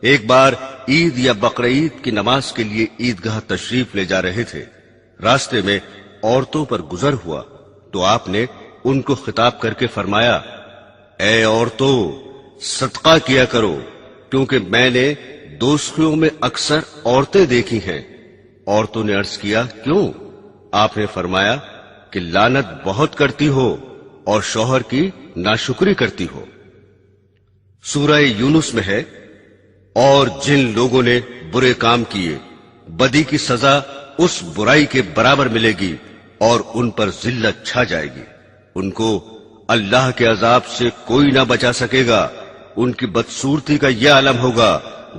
ایک بار عید یا بقرعید کی نماز کے لیے عیدگاہ تشریف لے جا رہے تھے۔ راستے میں عورتوں پر گزر ہوا تو آپ نے ان کو خطاب کر کے فرمایا، اے عورتوں، صدقہ کیا کرو، کیونکہ میں نے دوزخیوں میں اکثر عورتیں دیکھی ہیں۔ عورتوں نے عرض کیا کیوں؟ آپ نے فرمایا کہ لعنت بہت کرتی ہو اور شوہر کی ناشکری کرتی ہو۔ سورہ یونس میں ہے، اور جن لوگوں نے برے کام کیے بدی کی سزا اس برائی کے برابر ملے گی اور ان پر ذلت چھا جائے گی، ان کو اللہ کے عذاب سے کوئی نہ بچا سکے گا۔ ان کی بدصورتی کا یہ عالم ہوگا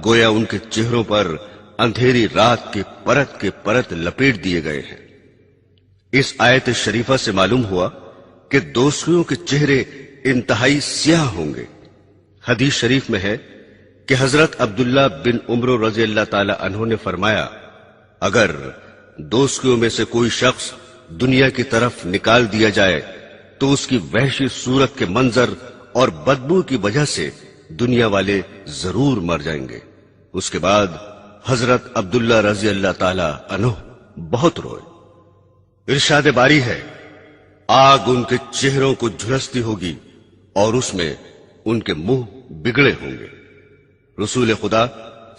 گویا ان کے چہروں پر اندھیری رات کے پرت لپیٹ دیے گئے ہیں۔ اس آیت شریفہ سے معلوم ہوا کہ دوزخیوں کے چہرے انتہائی سیاہ ہوں گے۔ حدیث شریف میں ہے کہ حضرت عبداللہ بن عمر رضی اللہ تعالی عنہ نے فرمایا، اگر دوزخیوں میں سے کوئی شخص دنیا کی طرف نکال دیا جائے تو اس کی وحشی صورت کے منظر اور بدبو کی وجہ سے دنیا والے ضرور مر جائیں گے۔ اس کے بعد حضرت عبداللہ رضی اللہ تعالی عنہ بہت روئے۔ ارشاد باری ہے، آگ ان کے چہروں کو جھلستی ہوگی اور اس میں ان کے منہ بگڑے ہوں گے۔ رسول خدا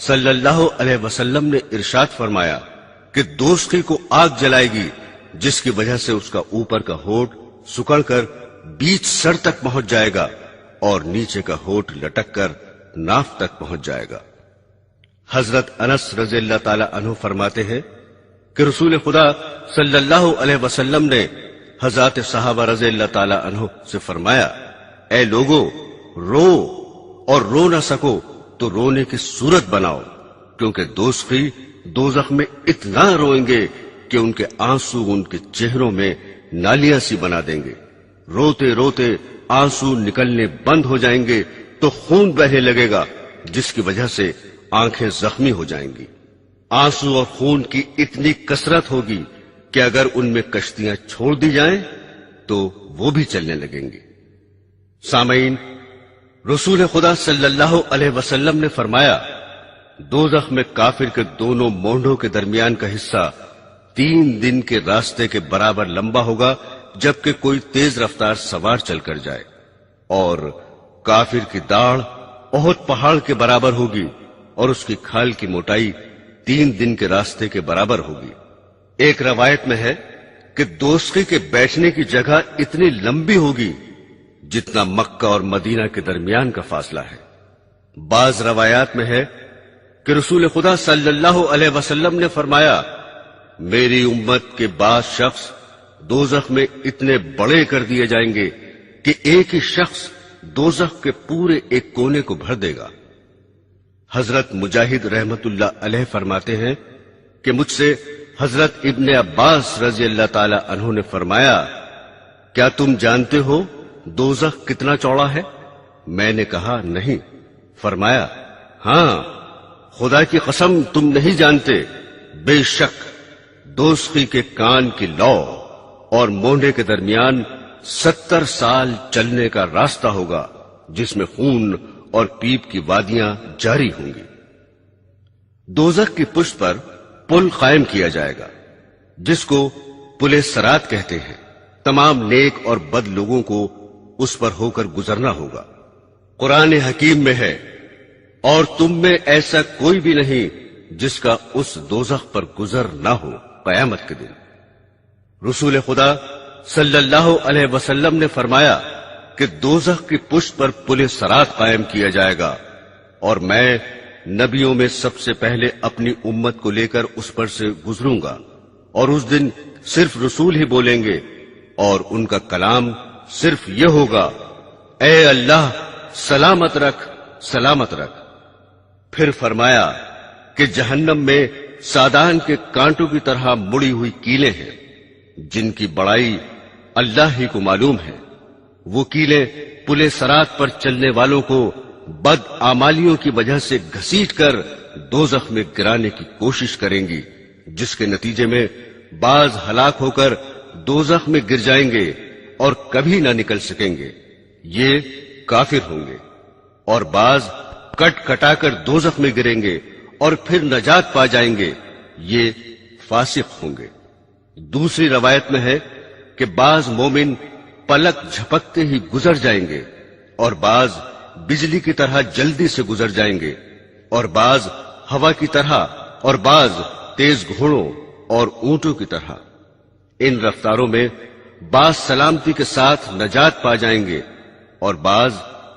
صلی اللہ علیہ وسلم نے ارشاد فرمایا کہ دوزخی کو آگ جلائے گی جس کی وجہ سے اس کا اوپر کا ہونٹ سکڑ کر بیچ سر تک پہنچ جائے گا اور نیچے کا ہونٹ لٹک کر ناف تک پہنچ جائے گا۔ حضرت انس رضی اللہ تعالی عنہ فرماتے ہیں کہ رسول خدا صلی اللہ علیہ وسلم نے حضرات صحابہ رضی اللہ تعالی عنہ سے فرمایا، اے لوگو، رو اور رو نہ سکو تو رونے کی صورت بناؤ، کیونکہ دوزخی دوزخ میں اتنا روئیں گے کہ ان کے آنسو ان کے چہروں میں نالیاں سی بنا دیں گے۔ روتے روتے آنسو نکلنے بند ہو جائیں گے تو خون بہنے لگے گا، جس کی وجہ سے آنکھیں زخمی ہو جائیں گی۔ آنسو اور خون کی اتنی کثرت ہوگی کہ اگر ان میں کشتیاں چھوڑ دی جائیں تو وہ بھی چلنے لگیں گی۔ سامعین، رسول خدا صلی اللہ علیہ وسلم نے فرمایا، دوزخ میں کافر کے دونوں مونڈوں کے درمیان کا حصہ 3 دن کے راستے کے برابر لمبا ہوگا، جبکہ کوئی تیز رفتار سوار چل کر جائے، اور کافر کی داڑھ احد پہاڑ کے برابر ہوگی اور اس کی کھال کی موٹائی 3 دن کے راستے کے برابر ہوگی۔ ایک روایت میں ہے کہ دوزخی کے بیٹھنے کی جگہ اتنی لمبی ہوگی جتنا مکہ اور مدینہ کے درمیان کا فاصلہ ہے۔ بعض روایات میں ہے کہ رسول خدا صلی اللہ علیہ وسلم نے فرمایا، میری امت کے بعض شخص دوزخ میں اتنے بڑے کر دیے جائیں گے کہ ایک ہی شخص دوزخ کے پورے ایک کونے کو بھر دے گا۔ حضرت مجاہد رحمت اللہ علیہ فرماتے ہیں کہ مجھ سے حضرت ابن عباس رضی اللہ تعالی عنہ نے فرمایا، کیا تم جانتے ہو دوزخ کتنا چوڑا ہے؟ میں نے کہا نہیں۔ فرمایا ہاں، خدا کی قسم تم نہیں جانتے، بے شک دوزخی کے کان کی لو اور مونڈے کے درمیان 70 سال چلنے کا راستہ ہوگا، جس میں خون اور پیپ کی وادیاں جاری ہوں گی۔ دوزخ کی پشت پر پل قائم کیا جائے گا، جس کو پل صراط کہتے ہیں۔ تمام نیک اور بد لوگوں کو اس پر ہو کر گزرنا ہوگا۔ قرآن حکیم میں ہے، اور تم میں ایسا کوئی بھی نہیں جس کا اس دوزخ پر گزر نہ ہو قیامت کے دن۔ رسول خدا صلی اللہ علیہ وسلم نے فرمایا کہ دوزخ کی پشت پر پل صراط قائم کیا جائے گا، اور میں نبیوں میں سب سے پہلے اپنی امت کو لے کر اس پر سے گزروں گا، اور اس دن صرف رسول ہی بولیں گے، اور ان کا کلام صرف یہ ہوگا، اے اللہ سلامت رکھ، سلامت رکھ۔ پھر فرمایا کہ جہنم میں سادان کے کانٹوں کی طرح مڑی ہوئی کیلیں ہیں، جن کی بڑائی اللہ ہی کو معلوم ہے۔ وہ کیلیں پل صراط پر چلنے والوں کو بد اعمالیوں کی وجہ سے گھسیٹ کر دوزخ میں گرانے کی کوشش کریں گی، جس کے نتیجے میں بعض ہلاک ہو کر دوزخ میں گر جائیں گے اور کبھی نہ نکل سکیں گے، یہ کافر ہوں گے، اور بعض کٹ کٹا کر دوزخ میں گریں گے اور پھر نجات پا جائیں گے، یہ فاسق ہوں گے۔ دوسری روایت میں ہے کہ بعض مومن پلک جھپکتے ہی گزر جائیں گے، اور بعض بجلی کی طرح جلدی سے گزر جائیں گے، اور بعض ہوا کی طرح، اور بعض تیز گھوڑوں اور اونٹوں کی طرح۔ ان رفتاروں میں بعض سلامتی کے ساتھ نجات پا جائیں گے، اور بعض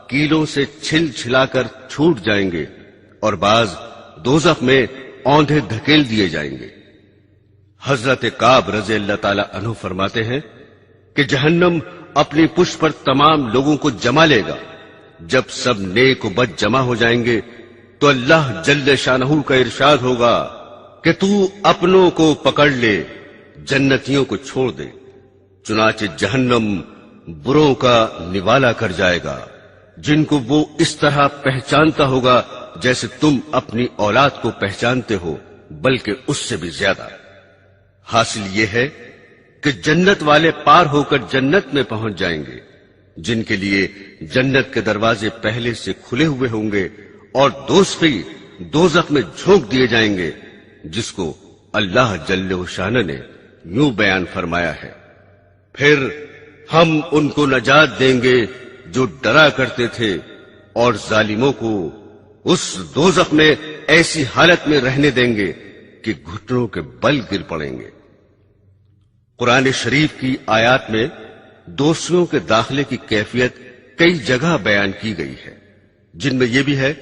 کیلوں سے چھل چھلا کر چھوٹ جائیں گے، اور بعض دوزخ میں اوندھے دھکیل دیے جائیں گے۔ حضرت کعب رضی اللہ تعالی عنہ فرماتے ہیں کہ جہنم اپنی پشت پر تمام لوگوں کو جما لے گا۔ جب سب نیک و بد جمع ہو جائیں گے تو اللہ جل شانہ کا ارشاد ہوگا کہ تو اپنوں کو پکڑ لے، جنتیوں کو چھوڑ دے۔ چنانچہ جہنم بروں کا نوالا کر جائے گا، جن کو وہ اس طرح پہچانتا ہوگا جیسے تم اپنی اولاد کو پہچانتے ہو، بلکہ اس سے بھی زیادہ۔ حاصل یہ ہے کہ جنت والے پار ہو کر جنت میں پہنچ جائیں گے، جن کے لیے جنت کے دروازے پہلے سے کھلے ہوئے ہوں گے، اور دوزخی دوزخ میں جھونک دیے جائیں گے، جس کو اللہ جل شانہ نے یوں بیان فرمایا ہے، پھر ہم ان کو نجات دیں گے جو ڈرا کرتے تھے، اور ظالموں کو اس دوزخ میں ایسی حالت میں رہنے دیں گے کہ گھٹنوں کے بل گر پڑیں گے۔ قرآن شریف کی آیات میں دوزخیوں کے داخلے کی کیفیت کئی جگہ بیان کی گئی ہے، جن میں یہ بھی ہے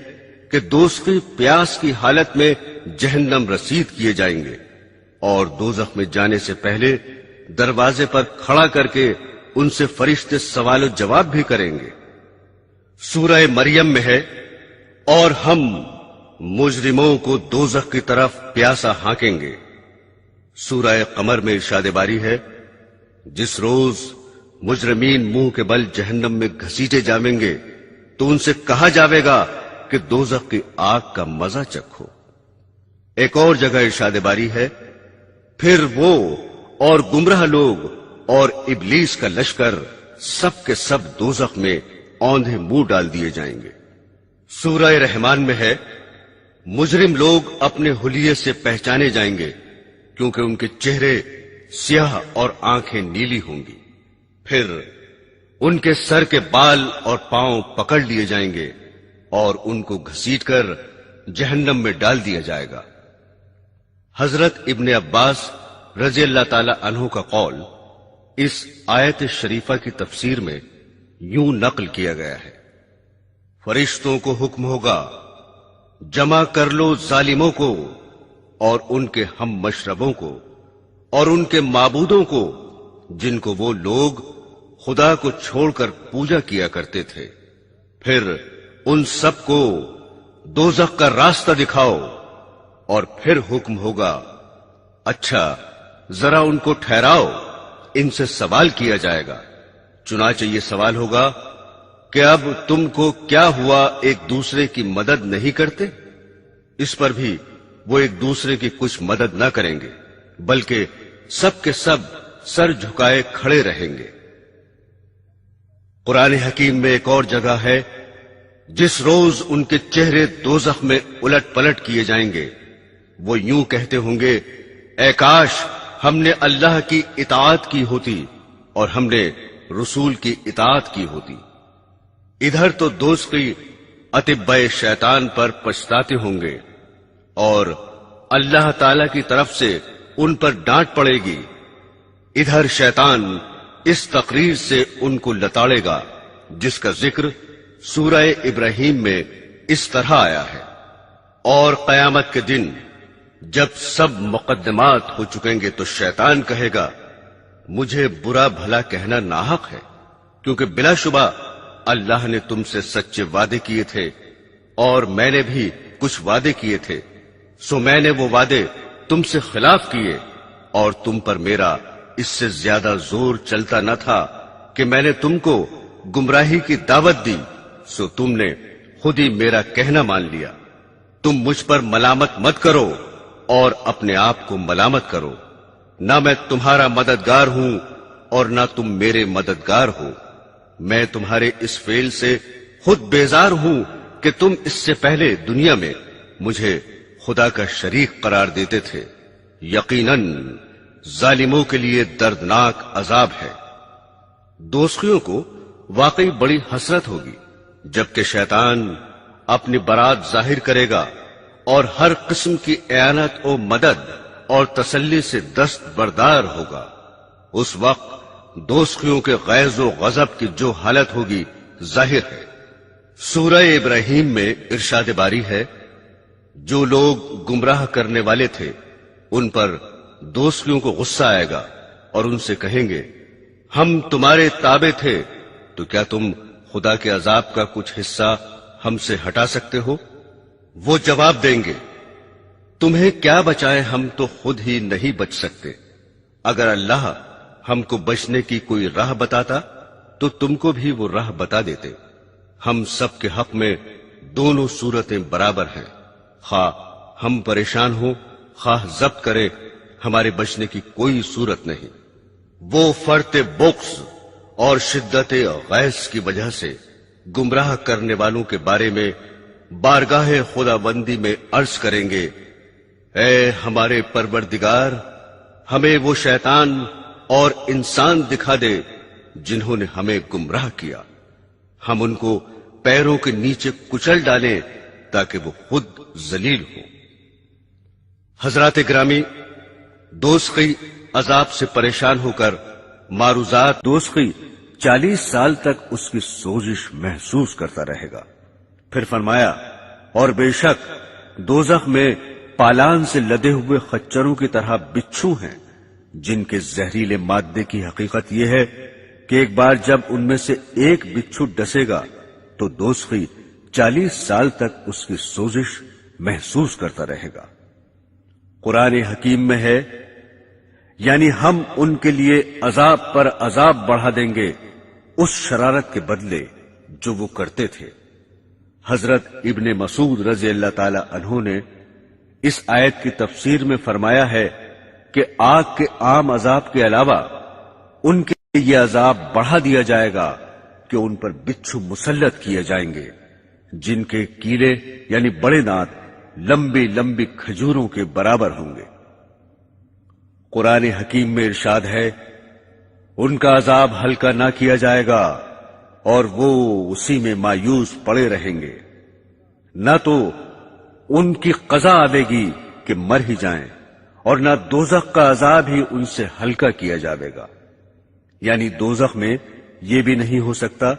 کہ دوزخی پیاس کی حالت میں جہنم رسید کیے جائیں گے، اور دوزخ میں جانے سے پہلے دروازے پر کھڑا کر کے ان سے فرشتے سوال و جواب بھی کریں گے۔ سورہ مریم میں ہے، اور ہم مجرموں کو دوزخ کی طرف پیاسا ہانکیں گے۔ سورہ قمر میں ارشاد باری ہے، جس روز مجرمین منہ کے بل جہنم میں گھسیٹے جائیں گے تو ان سے کہا جاوے گا کہ دوزخ کی آگ کا مزہ چکھو۔ ایک اور جگہ ارشاد باری ہے، پھر وہ اور گمراہ لوگ اور ابلیس کا لشکر سب کے سب دوزخ میں اوندھے منہ ڈال دیے جائیں گے۔ سورہ رحمان میں ہے، مجرم لوگ اپنے حلیے سے پہچانے جائیں گے، کیونکہ ان کے چہرے سیاہ اور آنکھیں نیلی ہوں گی۔ پھر ان کے سر کے بال اور پاؤں پکڑ لیے جائیں گے، اور ان کو گھسیٹ کر جہنم میں ڈال دیا جائے گا۔ حضرت ابن عباس رضی اللہ تعالی عنہ کا قول اس آیت شریفہ کی تفسیر میں یوں نقل کیا گیا ہے، فرشتوں کو حکم ہوگا، جمع کر لو ظالموں کو اور ان کے ہم مشربوں کو اور ان کے معبودوں کو، جن کو وہ لوگ خدا کو چھوڑ کر پوجا کیا کرتے تھے، پھر ان سب کو دوزخ کا راستہ دکھاؤ، اور پھر حکم ہوگا، اچھا ذرا ان کو ٹھہراؤ، ان سے سوال کیا جائے گا، چنانچہ یہ سوال ہوگا کہ اب تم کو کیا ہوا ایک دوسرے کی مدد نہیں کرتے؟ اس پر بھی وہ ایک دوسرے کی کچھ مدد نہ کریں گے، بلکہ سب کے سب سر جھکائے کھڑے رہیں گے۔ قرآن حکیم میں ایک اور جگہ ہے، جس روز ان کے چہرے دوزخ میں الٹ پلٹ کیے جائیں گے، وہ یوں کہتے ہوں گے، اے کاش ہم نے اللہ کی اطاعت کی ہوتی اور ہم نے رسول کی اطاعت کی ہوتی۔ ادھر تو دوزخی اتباع شیطان پر پچھتاتے ہوں گے اور اللہ تعالی کی طرف سے ان پر ڈانٹ پڑے گی، ادھر شیطان اس تقریر سے ان کو لتاڑے گا جس کا ذکر سورہ ابراہیم میں اس طرح آیا ہے۔ اور قیامت کے دن جب سب مقدمات ہو چکیں گے تو شیطان کہے گا، مجھے برا بھلا کہنا ناحق ہے، کیونکہ بلا شبہ اللہ نے تم سے سچے وعدے کیے تھے اور میں نے بھی کچھ وعدے کیے تھے، سو میں نے وہ وعدے تم سے خلاف کیے اور تم پر میرا اس سے زیادہ زور چلتا نہ تھا کہ میں نے تم کو گمراہی کی دعوت دی، سو تم نے خود ہی میرا کہنا مان لیا۔ تم مجھ پر ملامت مت کرو اور اپنے آپ کو ملامت کرو، نہ میں تمہارا مددگار ہوں اور نہ تم میرے مددگار ہو۔ میں تمہارے اس فعل سے خود بیزار ہوں کہ تم اس سے پہلے دنیا میں مجھے خدا کا شریک قرار دیتے تھے۔ یقیناً ظالموں کے لیے دردناک عذاب ہے۔ دوزخیوں کو واقعی بڑی حسرت ہوگی جبکہ شیطان اپنی برات ظاہر کرے گا اور ہر قسم کی اعانت و مدد اور تسلی سے دستبردار ہوگا۔ اس وقت دوزخیوں کے غیظ و غضب کی جو حالت ہوگی ظاہر ہے۔ سورہ ابراہیم میں ارشاد باری ہے، جو لوگ گمراہ کرنے والے تھے ان پر دوزخیوں کو غصہ آئے گا اور ان سے کہیں گے، ہم تمہارے تابع تھے تو کیا تم خدا کے عذاب کا کچھ حصہ ہم سے ہٹا سکتے ہو؟ وہ جواب دیں گے، تمہیں کیا بچائے، ہم تو خود ہی نہیں بچ سکتے۔ اگر اللہ ہم کو بچنے کی کوئی راہ بتاتا تو تم کو بھی وہ راہ بتا دیتے۔ ہم سب کے حق میں دونوں صورتیں برابر ہیں، خواہ ہم پریشان ہوں خواہ ضبط کرے، ہمارے بچنے کی کوئی صورت نہیں۔ وہ فرط بغض اور شدت غیظ کی وجہ سے گمراہ کرنے والوں کے بارے میں بارگاہ خدا بندی میں عرض کریں گے، اے ہمارے پروردگار، ہمیں وہ شیطان اور انسان دکھا دے جنہوں نے ہمیں گمراہ کیا، ہم ان کو پیروں کے نیچے کچل ڈالیں تاکہ وہ خود ذلیل ہو۔ حضرات گرامی، دوزخی عذاب سے پریشان ہو کر معروضات دوزخی 40 سال تک اس کی سوزش محسوس کرتا رہے گا۔ پھر فرمایا، اور بے شک دوزخ میں پالان سے لدے ہوئے خچروں کی طرح بچھو ہیں، جن کے زہریلے مادے کی حقیقت یہ ہے کہ ایک بار جب ان میں سے ایک بچھو ڈسے گا تو دوزخی 40 سال تک اس کی سوزش محسوس کرتا رہے گا۔ قرآن حکیم میں ہے، یعنی ہم ان کے لیے عذاب پر عذاب بڑھا دیں گے اس شرارت کے بدلے جو وہ کرتے تھے۔ حضرت ابن مسعود رضی اللہ تعالی عنہ نے اس آیت کی تفسیر میں فرمایا ہے کہ آگ کے عام عذاب کے علاوہ ان کے لیے یہ عذاب بڑھا دیا جائے گا کہ ان پر بچھو مسلط کیے جائیں گے جن کے کیلے یعنی بڑے دانت لمبی لمبی کھجوروں کے برابر ہوں گے۔ قرآن حکیم میں ارشاد ہے، ان کا عذاب ہلکا نہ کیا جائے گا اور وہ اسی میں مایوس پڑے رہیں گے، نہ تو ان کی قضا آئے گی کہ مر ہی جائیں اور نہ دوزخ کا عذاب ہی ان سے ہلکا کیا جائے گا۔ یعنی دوزخ میں یہ بھی نہیں ہو سکتا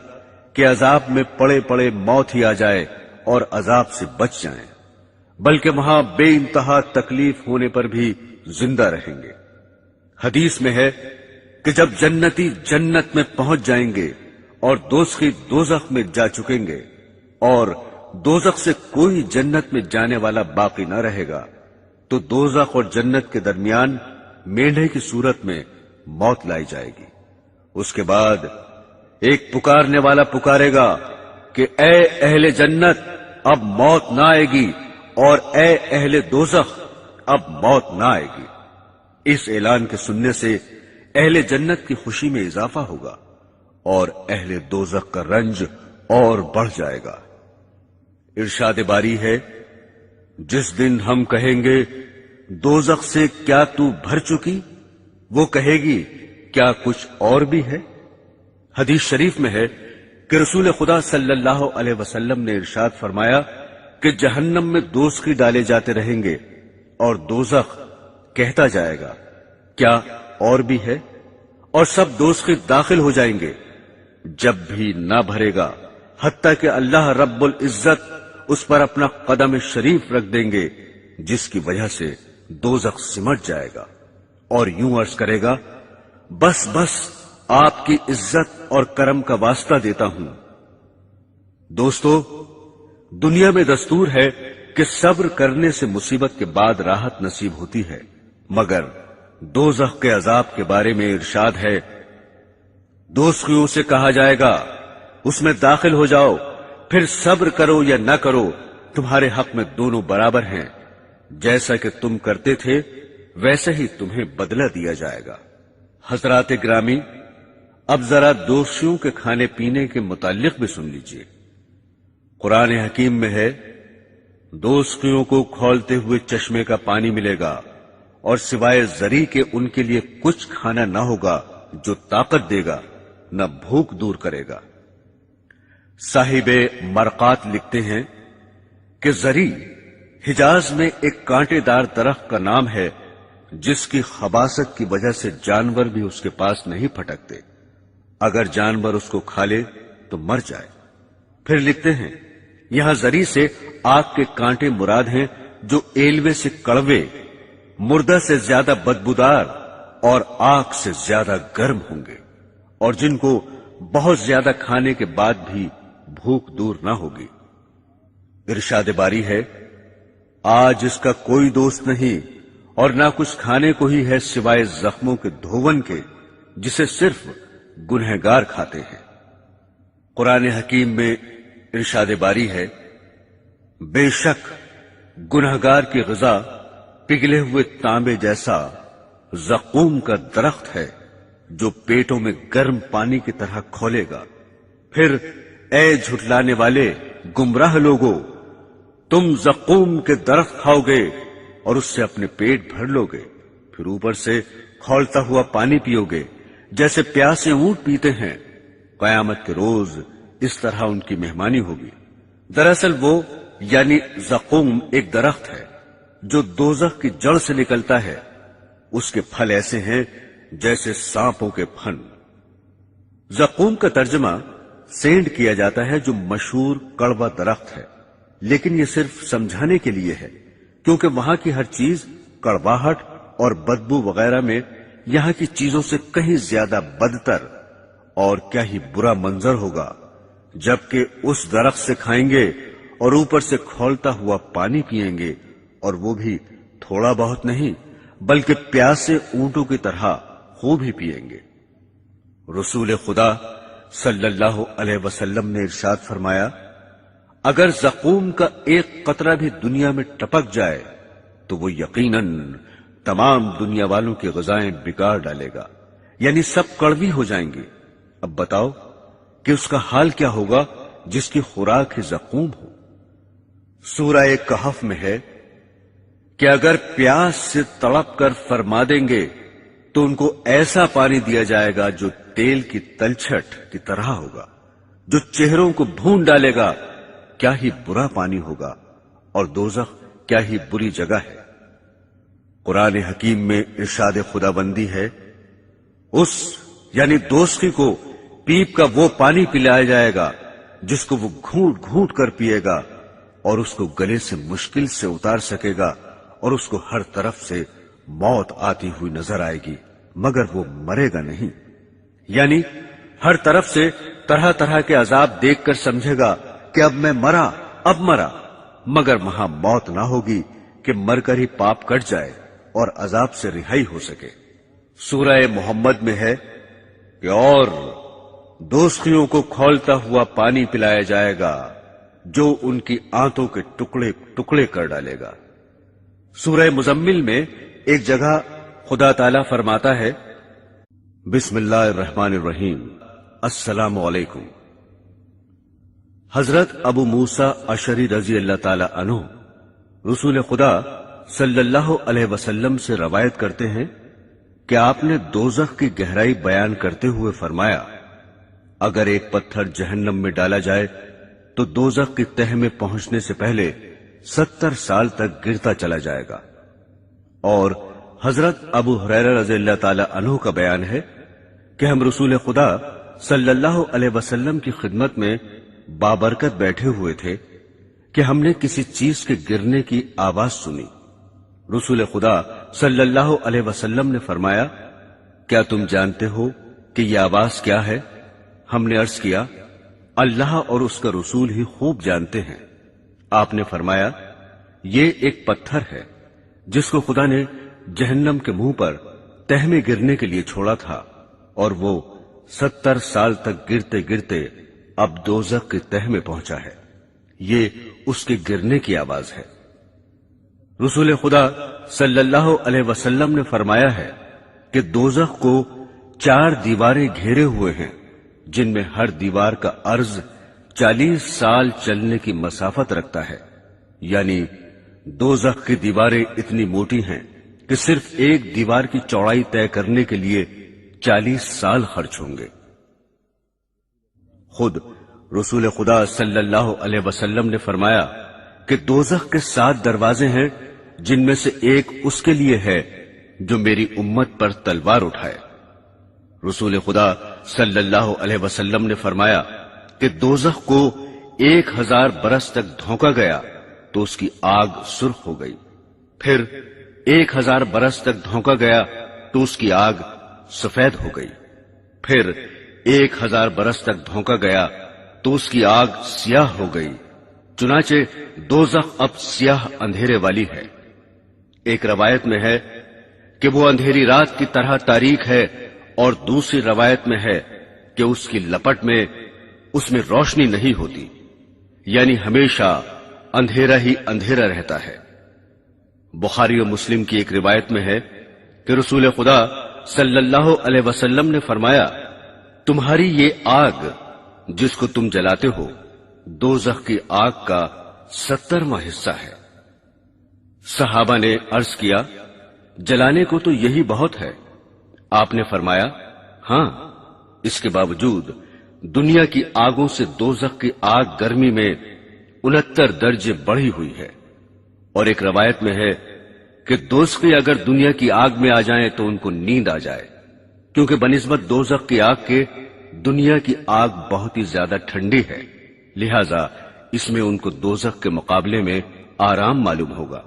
کہ عذاب میں پڑے پڑے موت ہی آ جائے اور عذاب سے بچ جائیں، بلکہ وہاں بے انتہا تکلیف ہونے پر بھی زندہ رہیں گے۔ حدیث میں ہے کہ جب جنتی جنت میں پہنچ جائیں گے اور دوزخی دوزخ میں جا چکیں گے اور دوزخ سے کوئی جنت میں جانے والا باقی نہ رہے گا تو دوزخ اور جنت کے درمیان مینڈھے کی صورت میں موت لائی جائے گی۔ اس کے بعد ایک پکارنے والا پکارے گا کہ اے اہل جنت اب موت نہ آئے گی، اور اے اہل دوزخ اب موت نہ آئے گی۔ اس اعلان کے سننے سے اہل جنت کی خوشی میں اضافہ ہوگا اور اہل دوزخ کا رنج اور بڑھ جائے گا۔ ارشاد باری ہے، جس دن ہم کہیں گے دوزخ سے کیا تو بھر چکی، وہ کہے گی کیا کچھ اور بھی ہے۔ حدیث شریف میں ہے کہ رسول خدا صلی اللہ علیہ وسلم نے ارشاد فرمایا کہ جہنم میں دوزخی ڈالے جاتے رہیں گے اور دوزخ کہتا جائے گا کیا اور بھی ہے، اور سب دوزخی داخل ہو جائیں گے، جب بھی نہ بھرے گا حتیٰ کہ اللہ رب العزت اس پر اپنا قدم شریف رکھ دیں گے، جس کی وجہ سے دوزخ سمٹ جائے گا اور یوں عرض کرے گا، بس بس آپ کی عزت اور کرم کا واسطہ دیتا ہوں۔ دوستو، دنیا میں دستور ہے کہ صبر کرنے سے مصیبت کے بعد راحت نصیب ہوتی ہے، مگر دوزخ کے عذاب کے بارے میں ارشاد ہے، دوزخیوں سے کہا جائے گا اس میں داخل ہو جاؤ، پھر صبر کرو یا نہ کرو، تمہارے حق میں دونوں برابر ہیں، جیسا کہ تم کرتے تھے ویسے ہی تمہیں بدلہ دیا جائے گا۔ حضرات گرامی، اب ذرا دوزخیوں کے کھانے پینے کے متعلق بھی سن لیجئے۔ قرآن حکیم میں ہے، دوزخیوں کو کھولتے ہوئے چشمے کا پانی ملے گا اور سوائے زری کے ان کے لیے کچھ کھانا نہ ہوگا جو طاقت دے گا، نہ بھوک دور کرے گا۔ صاحب مرقات لکھتے ہیں کہ زری حجاز میں ایک کانٹے دار درخت کا نام ہے، جس کی خباثت کی وجہ سے جانور بھی اس کے پاس نہیں پھٹکتے، اگر جانور اس کو کھا لے تو مر جائے۔ پھر لکھتے ہیں، یہاں زری سے آگ کے کانٹے مراد ہیں جو ایلوے سے کڑوے، مردہ سے زیادہ بدبودار اور آگ سے زیادہ گرم ہوں گے، اور جن کو بہت زیادہ کھانے کے بعد بھی بھوک دور نہ ہوگی۔ ارشاد باری ہے، آج اس کا کوئی دوست نہیں اور نہ کچھ کھانے کو ہی ہے سوائے زخموں کے دھون کے، جسے صرف گنہگار کھاتے ہیں۔ قرآن حکیم میں ارشاد باری ہے، بے شک گنہگار کی غذا پگھلے ہوئے تانبے جیسا زقوم کا درخت ہے جو پیٹوں میں گرم پانی کی طرح کھولے گا۔ پھر اے جھٹلانے والے گمراہ لوگو، تم زقوم کے درخت کھاؤ گے اور اس سے اپنے پیٹ بھر لو گے، پھر اوپر سے کھولتا ہوا پانی پیو گے جیسے پیاسے اونٹ پیتے ہیں۔ قیامت کے روز اس طرح ان کی مہمانی ہوگی۔ دراصل وہ یعنی زقوم ایک درخت ہے جو دوزخ کی جڑ سے نکلتا ہے، اس کے پھل ایسے ہیں جیسے سانپوں کے پھن۔ زقوم کا ترجمہ سینڈ کیا جاتا ہے جو مشہور کڑوا درخت ہے، لیکن یہ صرف سمجھانے کے لیے ہے، کیونکہ وہاں کی ہر چیز کڑواہٹ اور بدبو وغیرہ میں یہاں کی چیزوں سے کہیں زیادہ بدتر اور کیا ہی برا منظر ہوگا، جبکہ اس درخت سے کھائیں گے اور اوپر سے کھولتا ہوا پانی پیئیں گے، اور وہ بھی تھوڑا بہت نہیں بلکہ پیاسے اونٹوں کی طرح خوب ہی پیئیں گے۔ رسول خدا صلی اللہ علیہ وسلم نے ارشاد فرمایا، اگر زقوم کا ایک قطرہ بھی دنیا میں ٹپک جائے تو وہ یقیناً تمام دنیا والوں کی غذائیں بگاڑ ڈالے گا، یعنی سب کڑوی ہو جائیں گی۔ اب بتاؤ کہ اس کا حال کیا ہوگا جس کی خوراک ہی زقوم ہو۔ سورہ کہف میں ہے کہ اگر پیاس سے تڑپ کر فرما دیں گے تو ان کو ایسا پانی دیا جائے گا جو تیل کی تلچھٹ کی طرح ہوگا، جو چہروں کو بھون ڈالے گا۔ کیا ہی برا پانی ہوگا، اور دوزخ کیا ہی بری جگہ ہے۔ قرآن حکیم میں ارشاد خداوندی ہے، اس یعنی دوزخی کو پیپ کا وہ پانی پلایا جائے گا جس کو وہ گھونٹ گھونٹ کر پیے گا، اور اس کو گلے سے مشکل سے اتار سکے گا، اور اس کو ہر طرف سے موت آتی ہوئی نظر آئے گی، مگر وہ مرے گا نہیں۔ یعنی ہر طرف سے طرح طرح کے عذاب دیکھ کر سمجھے گا کہ اب میں مرا، اب مرا، مگر وہاں موت نہ ہوگی کہ مر کر ہی پاپ کٹ جائے اور عذاب سے رہائی ہو سکے۔ سورہ محمد میں ہے کہ اور دوستیوں کو کھولتا ہوا پانی پلایا جائے گا جو ان کی آنتوں کے ٹکڑے ٹکڑے کر ڈالے گا۔ سورہ مزمل میں ایک جگہ خدا تعالیٰ فرماتا ہے، بسم اللہ الرحمن الرحیم، السلام علیکم۔ حضرت ابو موسیٰ اشعری رضی اللہ تعالی عنہ رسول خدا صلی اللہ علیہ وسلم سے روایت کرتے ہیں کہ آپ نے دوزخ کی گہرائی بیان کرتے ہوئے فرمایا، اگر ایک پتھر جہنم میں ڈالا جائے تو دوزخ کی تہ میں پہنچنے سے پہلے 70 سال تک گرتا چلا جائے گا۔ اور حضرت ابو ہریرہ رضی اللہ تعالی عنہ کا بیان ہے کہ ہم رسول خدا صلی اللہ علیہ وسلم کی خدمت میں بابرکت بیٹھے ہوئے تھے کہ ہم نے کسی چیز کے گرنے کی آواز سنی۔ رسول خدا صلی اللہ علیہ وسلم نے فرمایا، کیا تم جانتے ہو کہ یہ آواز کیا ہے؟ ہم نے عرض کیا، اللہ اور اس کا رسول ہی خوب جانتے ہیں۔ آپ نے فرمایا، یہ ایک پتھر ہے جس کو خدا نے جہنم کے منہ پر تہ میں گرنے کے لیے چھوڑا تھا، اور وہ 70 سال تک گرتے گرتے اب دوزخ کی تہ میں پہنچا ہے۔ یہ اس کے گرنے کی آواز ہے۔ رسول خدا صلی اللہ علیہ وسلم نے فرمایا ہے کہ دوزخ کو 4 دیواریں گھیرے ہوئے ہیں، جن میں ہر دیوار کا عرض 40 سال چلنے کی مسافت رکھتا ہے، یعنی دوزخ کی دیواریں اتنی موٹی ہیں کہ صرف ایک دیوار کی چوڑائی طے کرنے کے لیے 40 سال خرچ ہوں گے۔ خود رسول خدا صلی اللہ علیہ وسلم نے فرمایا کہ دوزخ کے 7 دروازے ہیں، جن میں سے ایک اس کے لیے ہے جو میری امت پر تلوار اٹھائے۔ رسول خدا صلی اللہ علیہ وسلم نے فرمایا کہ دوزخ کو 1000 برس تک دھونکا گیا تو اس کی آگ سرخ ہو گئی، پھر 1000 برس تک دھونکا گیا تو اس کی آگ سفید ہو گئی، پھر 1000 برس تک دھونکا گیا تو اس کی آگ سیاہ ہو گئی۔ چنانچہ دوزخ اب سیاہ اندھیرے والی ہے۔ ایک روایت میں ہے کہ وہ اندھیری رات کی طرح تاریک ہے، اور دوسری روایت میں ہے کہ اس کی لپٹ میں اس میں روشنی نہیں ہوتی، یعنی ہمیشہ اندھیرا ہی اندھیرا رہتا ہے۔ بخاری و مسلم کی ایک روایت میں ہے کہ رسول خدا صلی اللہ علیہ وسلم نے فرمایا، تمہاری یہ آگ جس کو تم جلاتے ہو دوزخ کی آگ کا 70واں حصہ ہے۔ صحابہ نے عرض کیا، جلانے کو تو یہی بہت ہے۔ آپ نے فرمایا، ہاں، اس کے باوجود دنیا کی آگوں سے دوزخ کی آگ گرمی میں 69 درجے بڑھی ہوئی ہے۔ اور ایک روایت میں ہے کہ دوزخی اگر دنیا کی آگ میں آ جائیں تو ان کو نیند آ جائے، کیونکہ بنسبت دوزخ کی آگ کے دنیا کی آگ بہت ہی زیادہ ٹھنڈی ہے، لہذا اس میں ان کو دوزخ کے مقابلے میں آرام معلوم ہوگا۔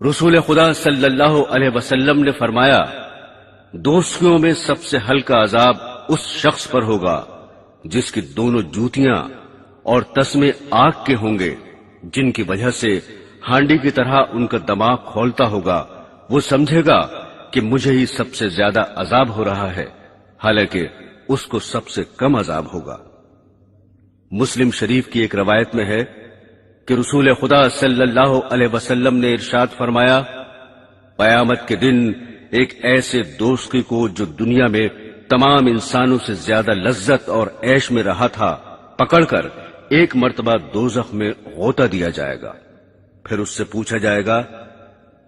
رسول خدا صلی اللہ علیہ وسلم نے فرمایا، دوزخیوں میں سب سے ہلکا عذاب اس شخص پر ہوگا جس کی دونوں جوتیاں اور تسمے آگ کے ہوں گے، جن کی وجہ سے ہانڈی کی طرح ان کا دماغ کھولتا ہوگا۔ وہ سمجھے گا کہ مجھے ہی سب سے زیادہ عذاب ہو رہا ہے، حالانکہ اس کو سب سے کم عذاب ہوگا۔ مسلم شریف کی ایک روایت میں ہے کہ رسول خدا صلی اللہ علیہ وسلم نے ارشاد فرمایا، قیامت کے دن ایک ایسے دوستی کو جو دنیا میں تمام انسانوں سے زیادہ لذت اور عیش میں رہا تھا پکڑ کر ایک مرتبہ دوزخ میں غوطہ دیا جائے گا، پھر اس سے پوچھا جائے گا،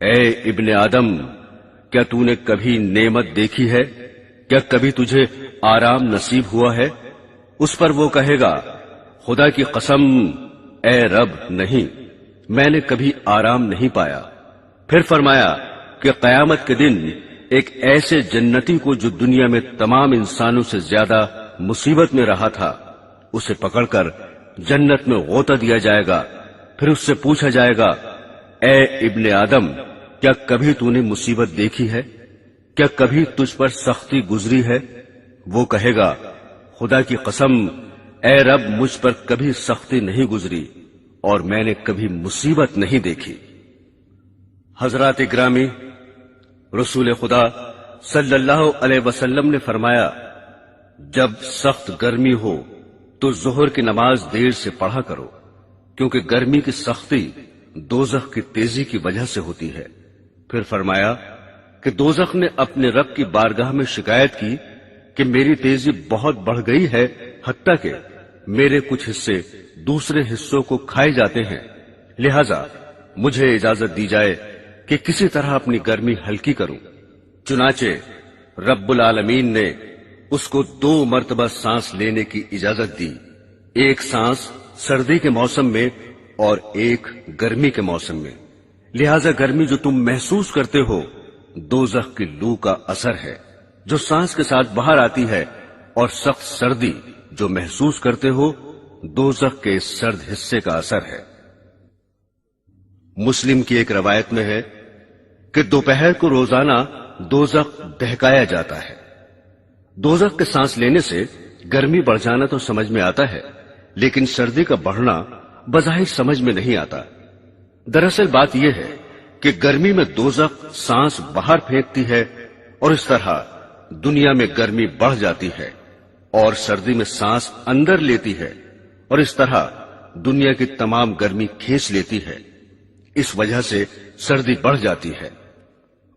اے ابن آدم، کیا تو نے کبھی نعمت دیکھی ہے؟ کیا کبھی تجھے آرام نصیب ہوا ہے؟ اس پر وہ کہے گا، خدا کی قسم اے رب، نہیں، میں نے کبھی آرام نہیں پایا۔ پھر فرمایا کہ قیامت کے دن ایک ایسے جنتی کو جو دنیا میں تمام انسانوں سے زیادہ مصیبت میں رہا تھا، اسے پکڑ کر جنت میں غوطہ دیا جائے گا، پھر اس سے پوچھا جائے گا، اے ابن آدم، کیا کبھی تو نے مصیبت دیکھی ہے؟ کیا کبھی تجھ پر سختی گزری ہے؟ وہ کہے گا، خدا کی قسم اے رب، مجھ پر کبھی سختی نہیں گزری اور میں نے کبھی مصیبت نہیں دیکھی۔ حضرات گرامی، رسول خدا صلی اللہ علیہ وسلم نے فرمایا، جب سخت گرمی ہو تو ظہر کی نماز دیر سے پڑھا کرو، کیونکہ گرمی کی سختی دوزخ کی تیزی کی وجہ سے ہوتی ہے۔ پھر فرمایا کہ دوزخ نے اپنے رب کی بارگاہ میں شکایت کی کہ میری تیزی بہت بڑھ گئی ہے، حتیٰ کہ میرے کچھ حصے دوسرے حصوں کو کھائے جاتے ہیں، لہذا مجھے اجازت دی جائے کہ کسی طرح اپنی گرمی ہلکی کروں۔ چنانچہ رب العالمین نے اس کو 2 مرتبہ سانس لینے کی اجازت دی، ایک سانس سردی کے موسم میں اور ایک گرمی کے موسم میں، لہذا گرمی جو تم محسوس کرتے ہو دوزخ کی لو کا اثر ہے جو سانس کے ساتھ باہر آتی ہے، اور سخت سردی جو محسوس کرتے ہو دوزخ کے سرد حصے کا اثر ہے۔ مسلم کی ایک روایت میں ہے کہ دوپہر کو روزانہ دوزخ دہکایا جاتا ہے۔ دوزخ کے سانس لینے سے گرمی بڑھ جانا تو سمجھ میں آتا ہے، لیکن سردی کا بڑھنا بظاہر سمجھ میں نہیں آتا۔ دراصل بات یہ ہے کہ گرمی میں دوزخ سانس باہر پھینکتی ہے، اور اس طرح دنیا میں گرمی بڑھ جاتی ہے، اور سردی میں سانس اندر لیتی ہے، اور اس طرح دنیا کی تمام گرمی کھینچ لیتی ہے۔ اس وجہ سے سردی بڑھ جاتی ہے۔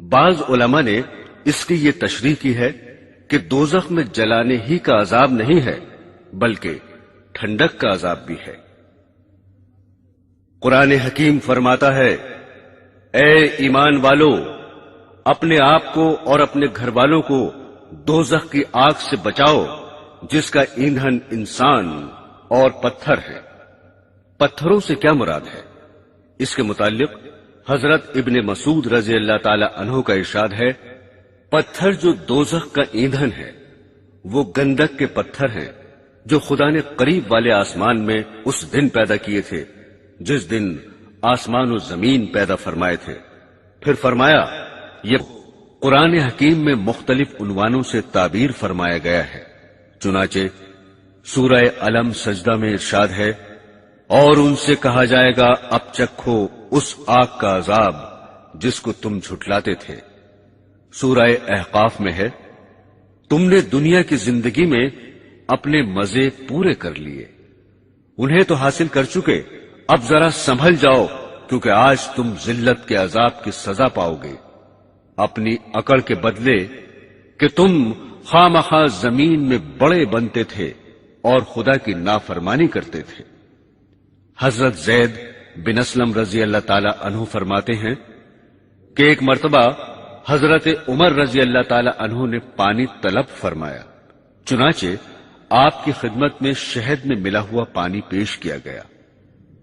بعض علماء نے اس کی یہ تشریح کی ہے کہ دوزخ میں جلانے ہی کا عذاب نہیں ہے، بلکہ ٹھنڈک کا عذاب بھی ہے۔ قرآن حکیم فرماتا ہے، اے ایمان والو، اپنے آپ کو اور اپنے گھر والوں کو دوزخ کی آگ سے بچاؤ جس کا ایندھن انسان اور پتھر ہے۔ پتھروں سے کیا مراد ہے؟ اس کے متعلق حضرت ابن مسعود رضی اللہ تعالی عنہ کا ارشاد ہے، پتھر جو دوزخ کا ایندھن ہے وہ گندک کے پتھر ہیں جو خدا نے قریب والے آسمان میں اس دن پیدا کیے تھے جس دن آسمان و زمین پیدا فرمائے تھے۔ پھر فرمایا یہ قرآن حکیم میں مختلف عنوانوں سے تعبیر فرمایا گیا ہے۔ چنانچہ سورہ علم سجدہ میں ارشاد ہے، اور ان سے کہا جائے گا اب چکھو اس آگ کا عذاب جس کو تم جھٹلاتے تھے۔ سورہ احقاف میں ہے، تم نے دنیا کی زندگی میں اپنے مزے پورے کر لیے، انہیں تو حاصل کر چکے، اب ذرا سنبھل جاؤ کیونکہ آج تم ذلت کے عذاب کی سزا پاؤ گے، اپنی عقل کے بدلے کہ تم خواہ مخواہ زمین میں بڑے بنتے تھے اور خدا کی نافرمانی کرتے تھے۔ حضرت زید بن اسلم رضی اللہ تعالی عنہ فرماتے ہیں کہ ایک مرتبہ حضرت عمر رضی اللہ تعالی عنہ نے پانی طلب فرمایا، چنانچہ آپ کی خدمت میں شہد میں ملا ہوا پانی پیش کیا گیا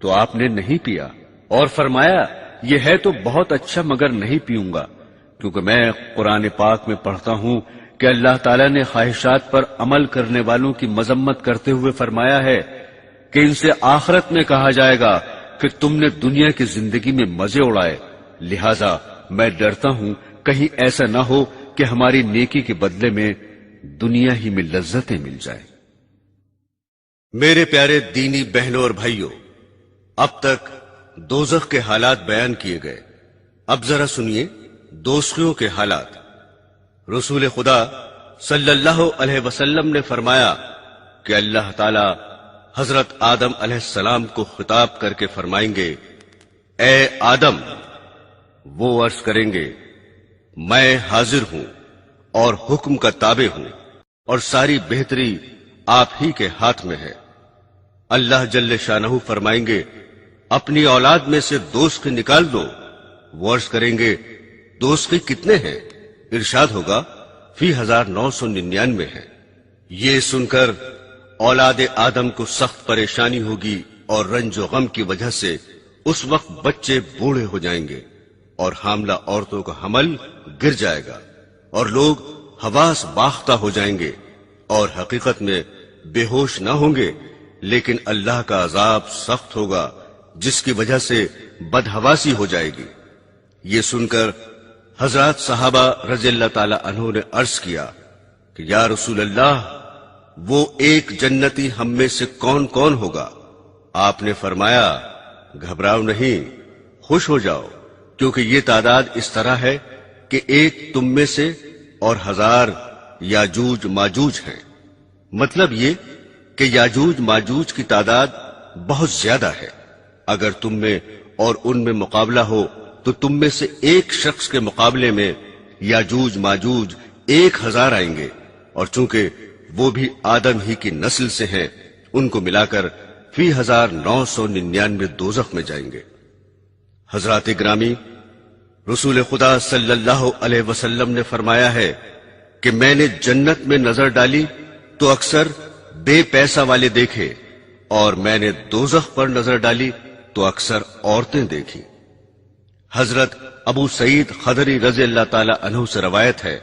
تو آپ نے نہیں پیا اور فرمایا یہ ہے تو بہت اچھا مگر نہیں پیوں گا، کیونکہ میں قرآن پاک میں پڑھتا ہوں کہ اللہ تعالیٰ نے خواہشات پر عمل کرنے والوں کی مذمت کرتے ہوئے فرمایا ہے کہ ان سے آخرت میں کہا جائے گا کہ تم نے دنیا کی زندگی میں مزے اڑائے، لہذا میں ڈرتا ہوں کہیں ایسا نہ ہو کہ ہماری نیکی کے بدلے میں دنیا ہی میں لذتیں مل جائیں۔ میرے پیارے دینی بہنوں اور بھائیوں، اب تک دوزخ کے حالات بیان کیے گئے، اب ذرا سنیے دوزخیوں کے حالات۔ رسول خدا صلی اللہ علیہ وسلم نے فرمایا کہ اللہ تعالی حضرت آدم علیہ السلام کو خطاب کر کے فرمائیں گے، اے آدم، وہ عرض کریں گے میں حاضر ہوں اور حکم کا تابع ہوں اور ساری بہتری آپ ہی کے ہاتھ میں ہے۔ اللہ جل شانہ فرمائیں گے اپنی اولاد میں سے دوزخی نکال دو، وہ عرض کریں گے دوزخی کتنے ہیں؟ ارشاد ہوگا فی 1999 ہے۔ یہ سن کر اولاد آدم کو سخت پریشانی ہوگی اور رنج و غم کی وجہ سے اس وقت بچے بوڑھے ہو جائیں گے اور حاملہ عورتوں کا حمل گر جائے گا اور لوگ حواس باختہ ہو جائیں گے اور حقیقت میں بے ہوش نہ ہوں گے، لیکن اللہ کا عذاب سخت ہوگا جس کی وجہ سے بدحواسی ہو جائے گی۔ یہ سن کر حضرات صحابہ رضی اللہ تعالی عنہ نے عرض کیا کہ یا رسول اللہ، وہ ایک جنتی ہم میں سے کون کون ہوگا؟ آپ نے فرمایا گھبراؤ نہیں، خوش ہو جاؤ، کیونکہ یہ تعداد اس طرح ہے کہ ایک تم میں سے اور 1000 یاجوج ماجوج ہیں۔ مطلب یہ کہ یاجوج ماجوج کی تعداد بہت زیادہ ہے. اگر تم میں اور ان میں مقابلہ ہو تو تم میں سے ایک شخص کے مقابلے میں یاجوج ماجوج 1000 آئیں گے، اور چونکہ وہ بھی آدم ہی کی نسل سے ہیں، ان کو ملا کر فی 1999 دوزخ میں جائیں گے. حضرات گرامی، رسول خدا صلی اللہ علیہ وسلم نے فرمایا ہے کہ میں نے جنت میں نظر ڈالی تو اکثر بے پیسہ والے دیکھے، اور میں نے دوزخ پر نظر ڈالی تو اکثر عورتیں دیکھی. حضرت ابو سعید خدری رضی اللہ تعالی عنہ سے روایت ہے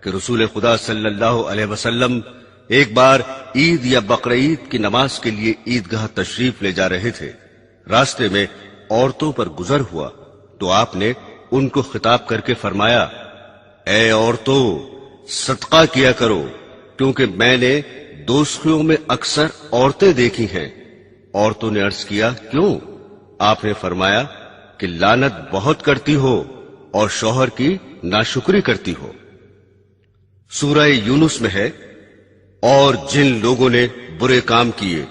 کہ رسول خدا صلی اللہ علیہ وسلم ایک بار عید یا بقرعید کی نماز کے لیے عیدگاہ تشریف لے جا رہے تھے. راستے میں عورتوں پر گزر ہوا تو آپ نے ان کو خطاب کر کے فرمایا، اے عورتوں، صدقہ کیا کرو، کیونکہ میں نے دوزخیوں میں اکثر عورتیں دیکھی ہیں. عورتوں نے عرض کیا، کیوں؟ آپ نے فرمایا کہ لعنت بہت کرتی ہو اور شوہر کی ناشکری کرتی ہو. سورہ یونس میں ہے، اور جن لوگوں نے برے کام کیے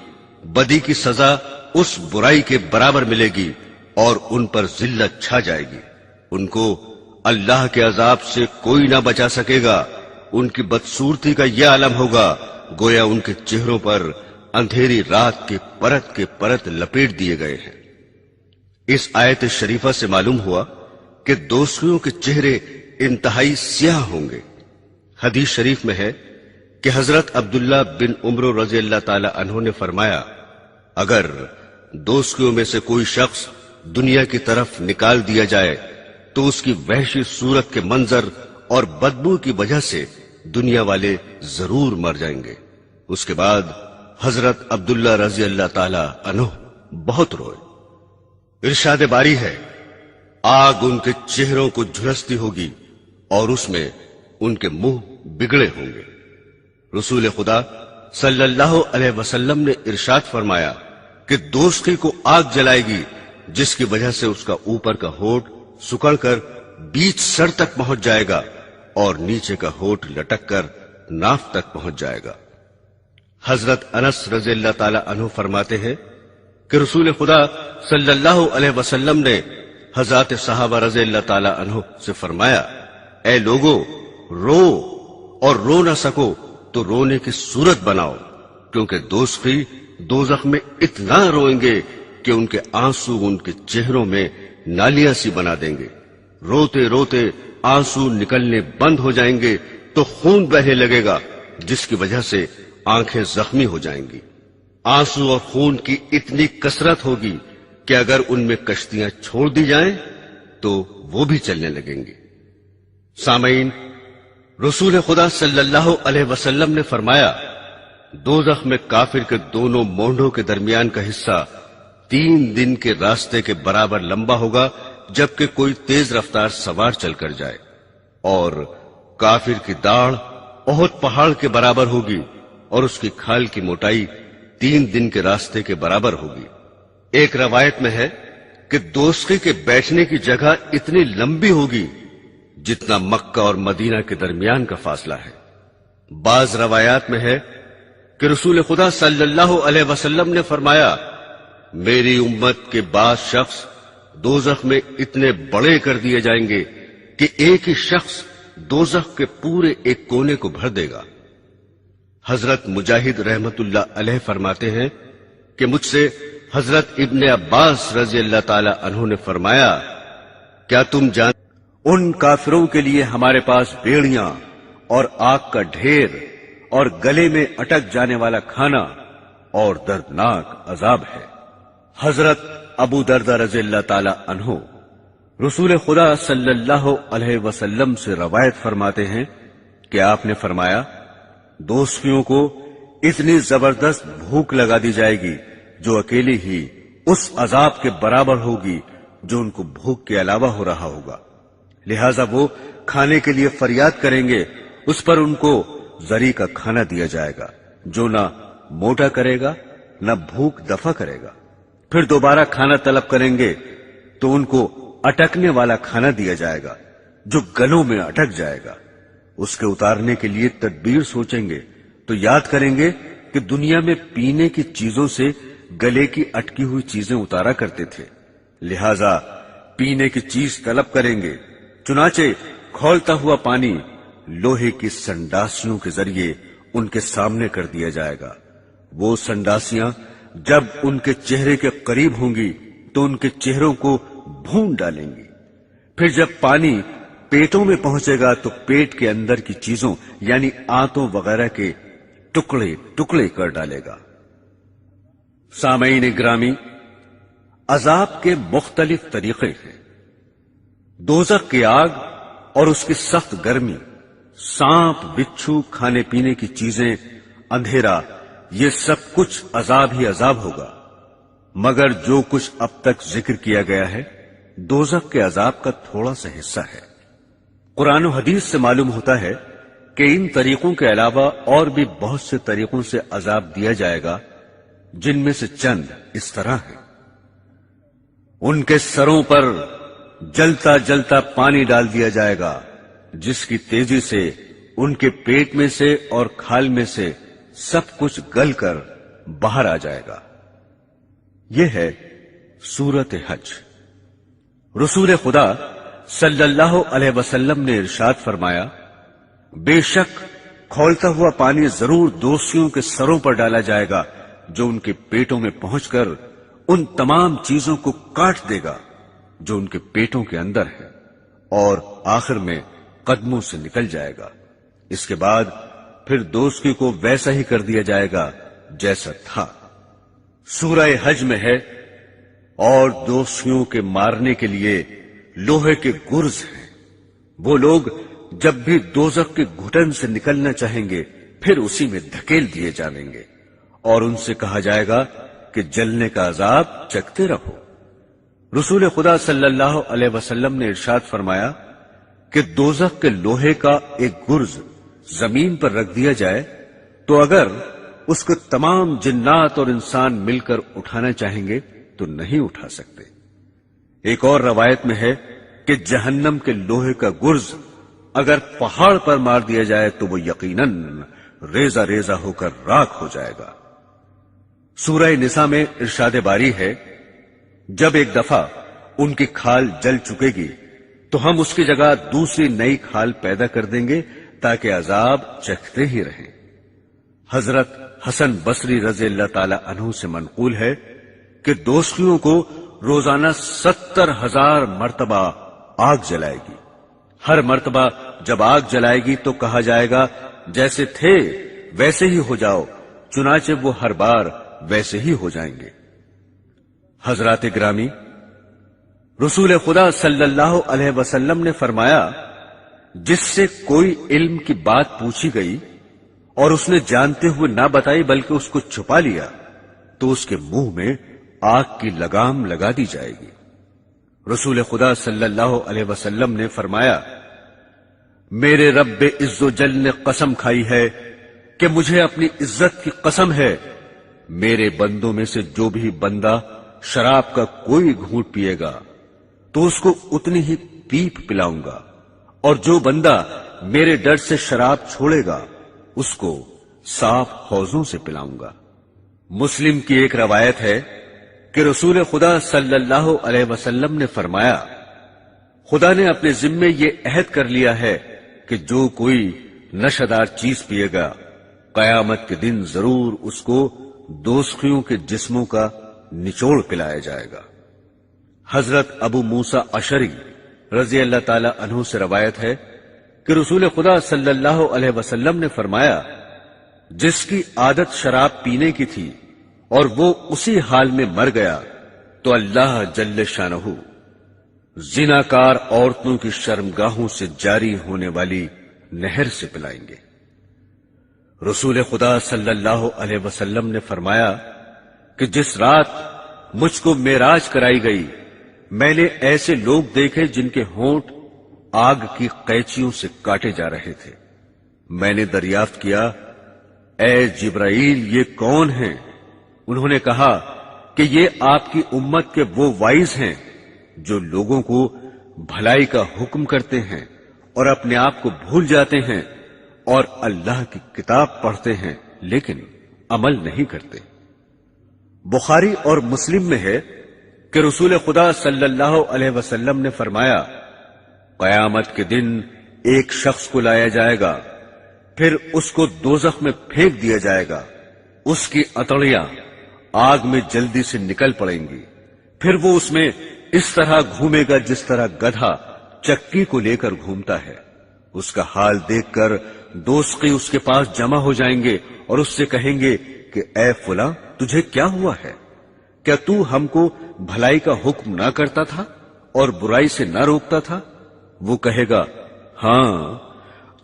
بدی کی سزا اس برائی کے برابر ملے گی اور ان پر ذلت چھا جائے گی. ان کو اللہ کے عذاب سے کوئی نہ بچا سکے گا. ان کی بدصورتی کا یہ عالم ہوگا گویا ان کے چہروں پر اندھیری رات کے پرت لپیٹ دیے گئے ہیں. اس آیت شریفہ سے معلوم ہوا کہ دوزخیوں کے چہرے انتہائی سیاہ ہوں گے. حدیث شریف میں ہے کہ حضرت عبداللہ بن عمر رضی اللہ تعالی عنہ نے فرمایا، اگر دوزخیوں میں سے کوئی شخص دنیا کی طرف نکال دیا جائے تو اس کی وحشی صورت کے منظر اور بدبو کی وجہ سے دنیا والے ضرور مر جائیں گے. اس کے بعد حضرت عبداللہ رضی اللہ تعالی عنہ بہت روئے. ارشاد باری ہے، آگ ان کے چہروں کو جھلستی ہوگی اور اس میں ان کے منہ بگڑے ہوں گے. رسول خدا صلی اللہ علیہ وسلم نے ارشاد فرمایا کہ دوزخی کو آگ جلائے گی جس کی وجہ سے اس کا اوپر کا ہونٹ سکڑ کر بیچ سر تک پہنچ جائے گا اور نیچے کا ہونٹ لٹک کر ناف تک پہنچ جائے گا. حضرت انس رضی اللہ تعالی عنہ فرماتے ہیں کہ رسول خدا صلی اللہ علیہ وسلم نے حضرات صحابہ رضی اللہ تعالی عنہ سے فرمایا، اے لوگو، رو اور رو نہ سکو تو رونے کی صورت بناؤ، کیونکہ دوزخی دوزخ میں اتنا روئیں گے کہ ان کے آنسو ان کے چہروں میں نالیاں سی بنا دیں گے. روتے روتے آنسو نکلنے بند ہو جائیں گے تو خون بہنے لگے گا جس کی وجہ سے آنکھیں زخمی ہو جائیں گی. آنسو اور خون کی اتنی کثرت ہوگی کہ اگر ان میں کشتیاں چھوڑ دی جائیں تو وہ بھی چلنے لگیں گی. سامعین، رسول خدا صلی اللہ علیہ وسلم نے فرمایا، دوزخ میں کافر کے دونوں مونڈوں کے درمیان کا حصہ 3 دن کے راستے کے برابر لمبا ہوگا جبکہ کوئی تیز رفتار سوار چل کر جائے، اور کافر کی داڑھ احد پہاڑ کے برابر ہوگی اور اس کی کھال کی موٹائی 3 دن کے راستے کے برابر ہوگی. ایک روایت میں ہے کہ دوزخی کے بیٹھنے کی جگہ اتنی لمبی ہوگی جتنا مکہ اور مدینہ کے درمیان کا فاصلہ ہے. بعض روایات میں ہے کہ رسول خدا صلی اللہ علیہ وسلم نے فرمایا، میری امت کے بعض شخص دوزخ میں اتنے بڑے کر دیے جائیں گے کہ ایک ہی شخص دوزخ کے پورے ایک کونے کو بھر دے گا. حضرت مجاہد رحمت اللہ علیہ فرماتے ہیں کہ مجھ سے حضرت ابن عباس رضی اللہ تعالی عنہ نے فرمایا، کیا تم جان ان کافروں کے لیے ہمارے پاس بیڑیاں اور آگ کا ڈھیر اور گلے میں اٹک جانے والا کھانا اور دردناک عذاب ہے. حضرت ابو دردہ رضی اللہ تعالی عنہ رسول خدا صلی اللہ علیہ وسلم سے روایت فرماتے ہیں کہ آپ نے فرمایا، دوزخیوں کو اتنی زبردست بھوک لگا دی جائے گی جو اکیلی ہی اس عذاب کے برابر ہوگی جو ان کو بھوک کے علاوہ ہو رہا ہوگا. لہذا وہ کھانے کے لیے فریاد کریں گے، اس پر ان کو زری کا کھانا دیا جائے گا جو نہ موٹا کرے گا نہ بھوک دفع کرے گا. پھر دوبارہ کھانا طلب کریں گے تو ان کو اٹکنے والا کھانا دیا جائے گا جو گلوں میں اٹک جائے گا. اس کے اتارنے کے لیے تدبیر سوچیں گے تو یاد کریں گے کہ دنیا میں پینے کی چیزوں سے گلے کی اٹکی ہوئی چیزیں اتارا کرتے تھے، لہذا پینے کی چیز طلب کریں گے، چنانچہ کھولتا ہوا پانی لوہے کی سنڈاسیوں کے ذریعے ان کے سامنے کر دیا جائے گا۔ وہ سنڈاسیاں جب ان کے چہرے کے قریب ہوں گی تو ان کے چہروں کو بھون ڈالیں گی، پھر جب پانی پیٹوں میں پہنچے گا تو پیٹ کے اندر کی چیزوں یعنی آنتوں وغیرہ کے ٹکڑے ٹکڑے کر ڈالے گا۔ سامعین گرامی، عذاب کے مختلف طریقے ہیں۔ دوزخ کی آگ اور اس کی سخت گرمی، سانپ بچھو، کھانے پینے کی چیزیں، اندھیرا، یہ سب کچھ عذاب ہی عذاب ہوگا، مگر جو کچھ اب تک ذکر کیا گیا ہے دوزخ کے عذاب کا تھوڑا سا حصہ ہے۔ قرآن و حدیث سے معلوم ہوتا ہے کہ ان طریقوں کے علاوہ اور بھی بہت سے طریقوں سے عذاب دیا جائے گا، جن میں سے چند اس طرح ہیں۔ ان کے سروں پر جلتا جلتا پانی ڈال دیا جائے گا، جس کی تیزی سے ان کے پیٹ میں سے اور کھال میں سے سب کچھ گل کر باہر آ جائے گا۔ یہ ہے سورۃ حج۔ رسول خدا صلی اللہ علیہ وسلم نے ارشاد فرمایا، بے شک کھولتا ہوا پانی ضرور دوستیوں کے سروں پر ڈالا جائے گا جو ان کے پیٹوں میں پہنچ کر ان تمام چیزوں کو کاٹ دے گا جو ان کے پیٹوں کے اندر ہے، اور آخر میں قدموں سے نکل جائے گا۔ اس کے بعد پھر دوستی کو ویسا ہی کر دیا جائے گا جیسا تھا۔ سورہ حج میں ہے، اور دوستیوں کے مارنے کے لیے لوہے کے گرز ہیں۔ وہ لوگ جب بھی دوزخ کے گھٹن سے نکلنا چاہیں گے پھر اسی میں دھکیل دیے جائیں گے، اور ان سے کہا جائے گا کہ جلنے کا عذاب چکھتے رہو۔ رسول خدا صلی اللہ علیہ وسلم نے ارشاد فرمایا کہ دوزخ کے لوہے کا ایک گرز زمین پر رکھ دیا جائے تو اگر اس کو تمام جنات اور انسان مل کر اٹھانا چاہیں گے تو نہیں اٹھا سکتے۔ ایک اور روایت میں ہے کہ جہنم کے لوہے کا گرز اگر پہاڑ پر مار دیا جائے تو وہ یقیناً ریزہ ریزہ ہو کر راکھ ہو جائے گا۔ سورہ نساء میں ارشاد باری ہے، جب ایک دفعہ ان کی کھال جل چکے گی تو ہم اس کی جگہ دوسری نئی کھال پیدا کر دیں گے تاکہ عذاب چکھتے ہی رہیں۔ حضرت حسن بصری رضی اللہ تعالی عنہ سے منقول ہے کہ دوستیوں کو روزانہ 70,000 مرتبہ آگ جلائے گی۔ ہر مرتبہ جب آگ جلائے گی تو کہا جائے گا جیسے تھے ویسے ہی ہو جاؤ، چنانچہ وہ ہر بار ویسے ہی ہو جائیں گے۔ حضرات گرامی، رسول خدا صلی اللہ علیہ وسلم نے فرمایا، جس سے کوئی علم کی بات پوچھی گئی اور اس نے جانتے ہوئے نہ بتائی بلکہ اس کو چھپا لیا تو اس کے منہ میں آگ کی لگام لگا دی جائے گی۔ رسول خدا صلی اللہ علیہ وسلم نے فرمایا، میرے رب عز و جل نے قسم کھائی ہے کہ مجھے اپنی عزت کی قسم ہے، میرے بندوں میں سے جو بھی بندہ شراب کا کوئی گھونٹ پیے گا تو اس کو اتنی ہی پیپ پلاؤں گا، اور جو بندہ میرے ڈر سے شراب چھوڑے گا اس کو صاف حوضوں سے پلاؤں گا۔ مسلم کی ایک روایت ہے کہ رسول خدا صلی اللہ علیہ وسلم نے فرمایا، خدا نے اپنے ذمے یہ عہد کر لیا ہے کہ جو کوئی نشہ دار چیز پیے گا قیامت کے دن ضرور اس کو دوزخیوں کے جسموں کا نچوڑ پلایا جائے گا۔ حضرت ابو موسیٰ اشعری رضی اللہ تعالی عنہ سے روایت ہے کہ رسول خدا صلی اللہ علیہ وسلم نے فرمایا، جس کی عادت شراب پینے کی تھی اور وہ اسی حال میں مر گیا تو اللہ جل شانہ زناکار عورتوں کی شرمگاہوں سے جاری ہونے والی نہر سے پلائیں گے۔ رسول خدا صلی اللہ علیہ وسلم نے فرمایا کہ جس رات مجھ کو معراج کرائی گئی میں نے ایسے لوگ دیکھے جن کے ہونٹ آگ کی قینچیوں سے کاٹے جا رہے تھے۔ میں نے دریافت کیا، اے جبرائیل یہ کون ہیں؟ انہوں نے کہا کہ یہ آپ کی امت کے وہ وائز ہیں جو لوگوں کو بھلائی کا حکم کرتے ہیں اور اپنے آپ کو بھول جاتے ہیں اور اللہ کی کتاب پڑھتے ہیں لیکن عمل نہیں کرتے۔ بخاری اور مسلم میں ہے کہ رسول خدا صلی اللہ علیہ وسلم نے فرمایا، قیامت کے دن ایک شخص کو لایا جائے گا، پھر اس کو دوزخ میں پھینک دیا جائے گا، اس کی اتڑیاں آگ میں جلدی سے نکل پڑیں گی، پھر وہ اس میں اس طرح گھومے گا جس طرح گدھا چکی کو لے کر گھومتا ہے۔ اس کا حال دیکھ کر دوزخی اس کے پاس جمع ہو جائیں گے اور اس سے کہیں گے کہ اے فلاں، تجھے کیا ہوا ہے؟ کیا تو ہم کو بھلائی کا حکم نہ کرتا تھا اور برائی سے نہ روکتا تھا؟ وہ کہے گا، ہاں،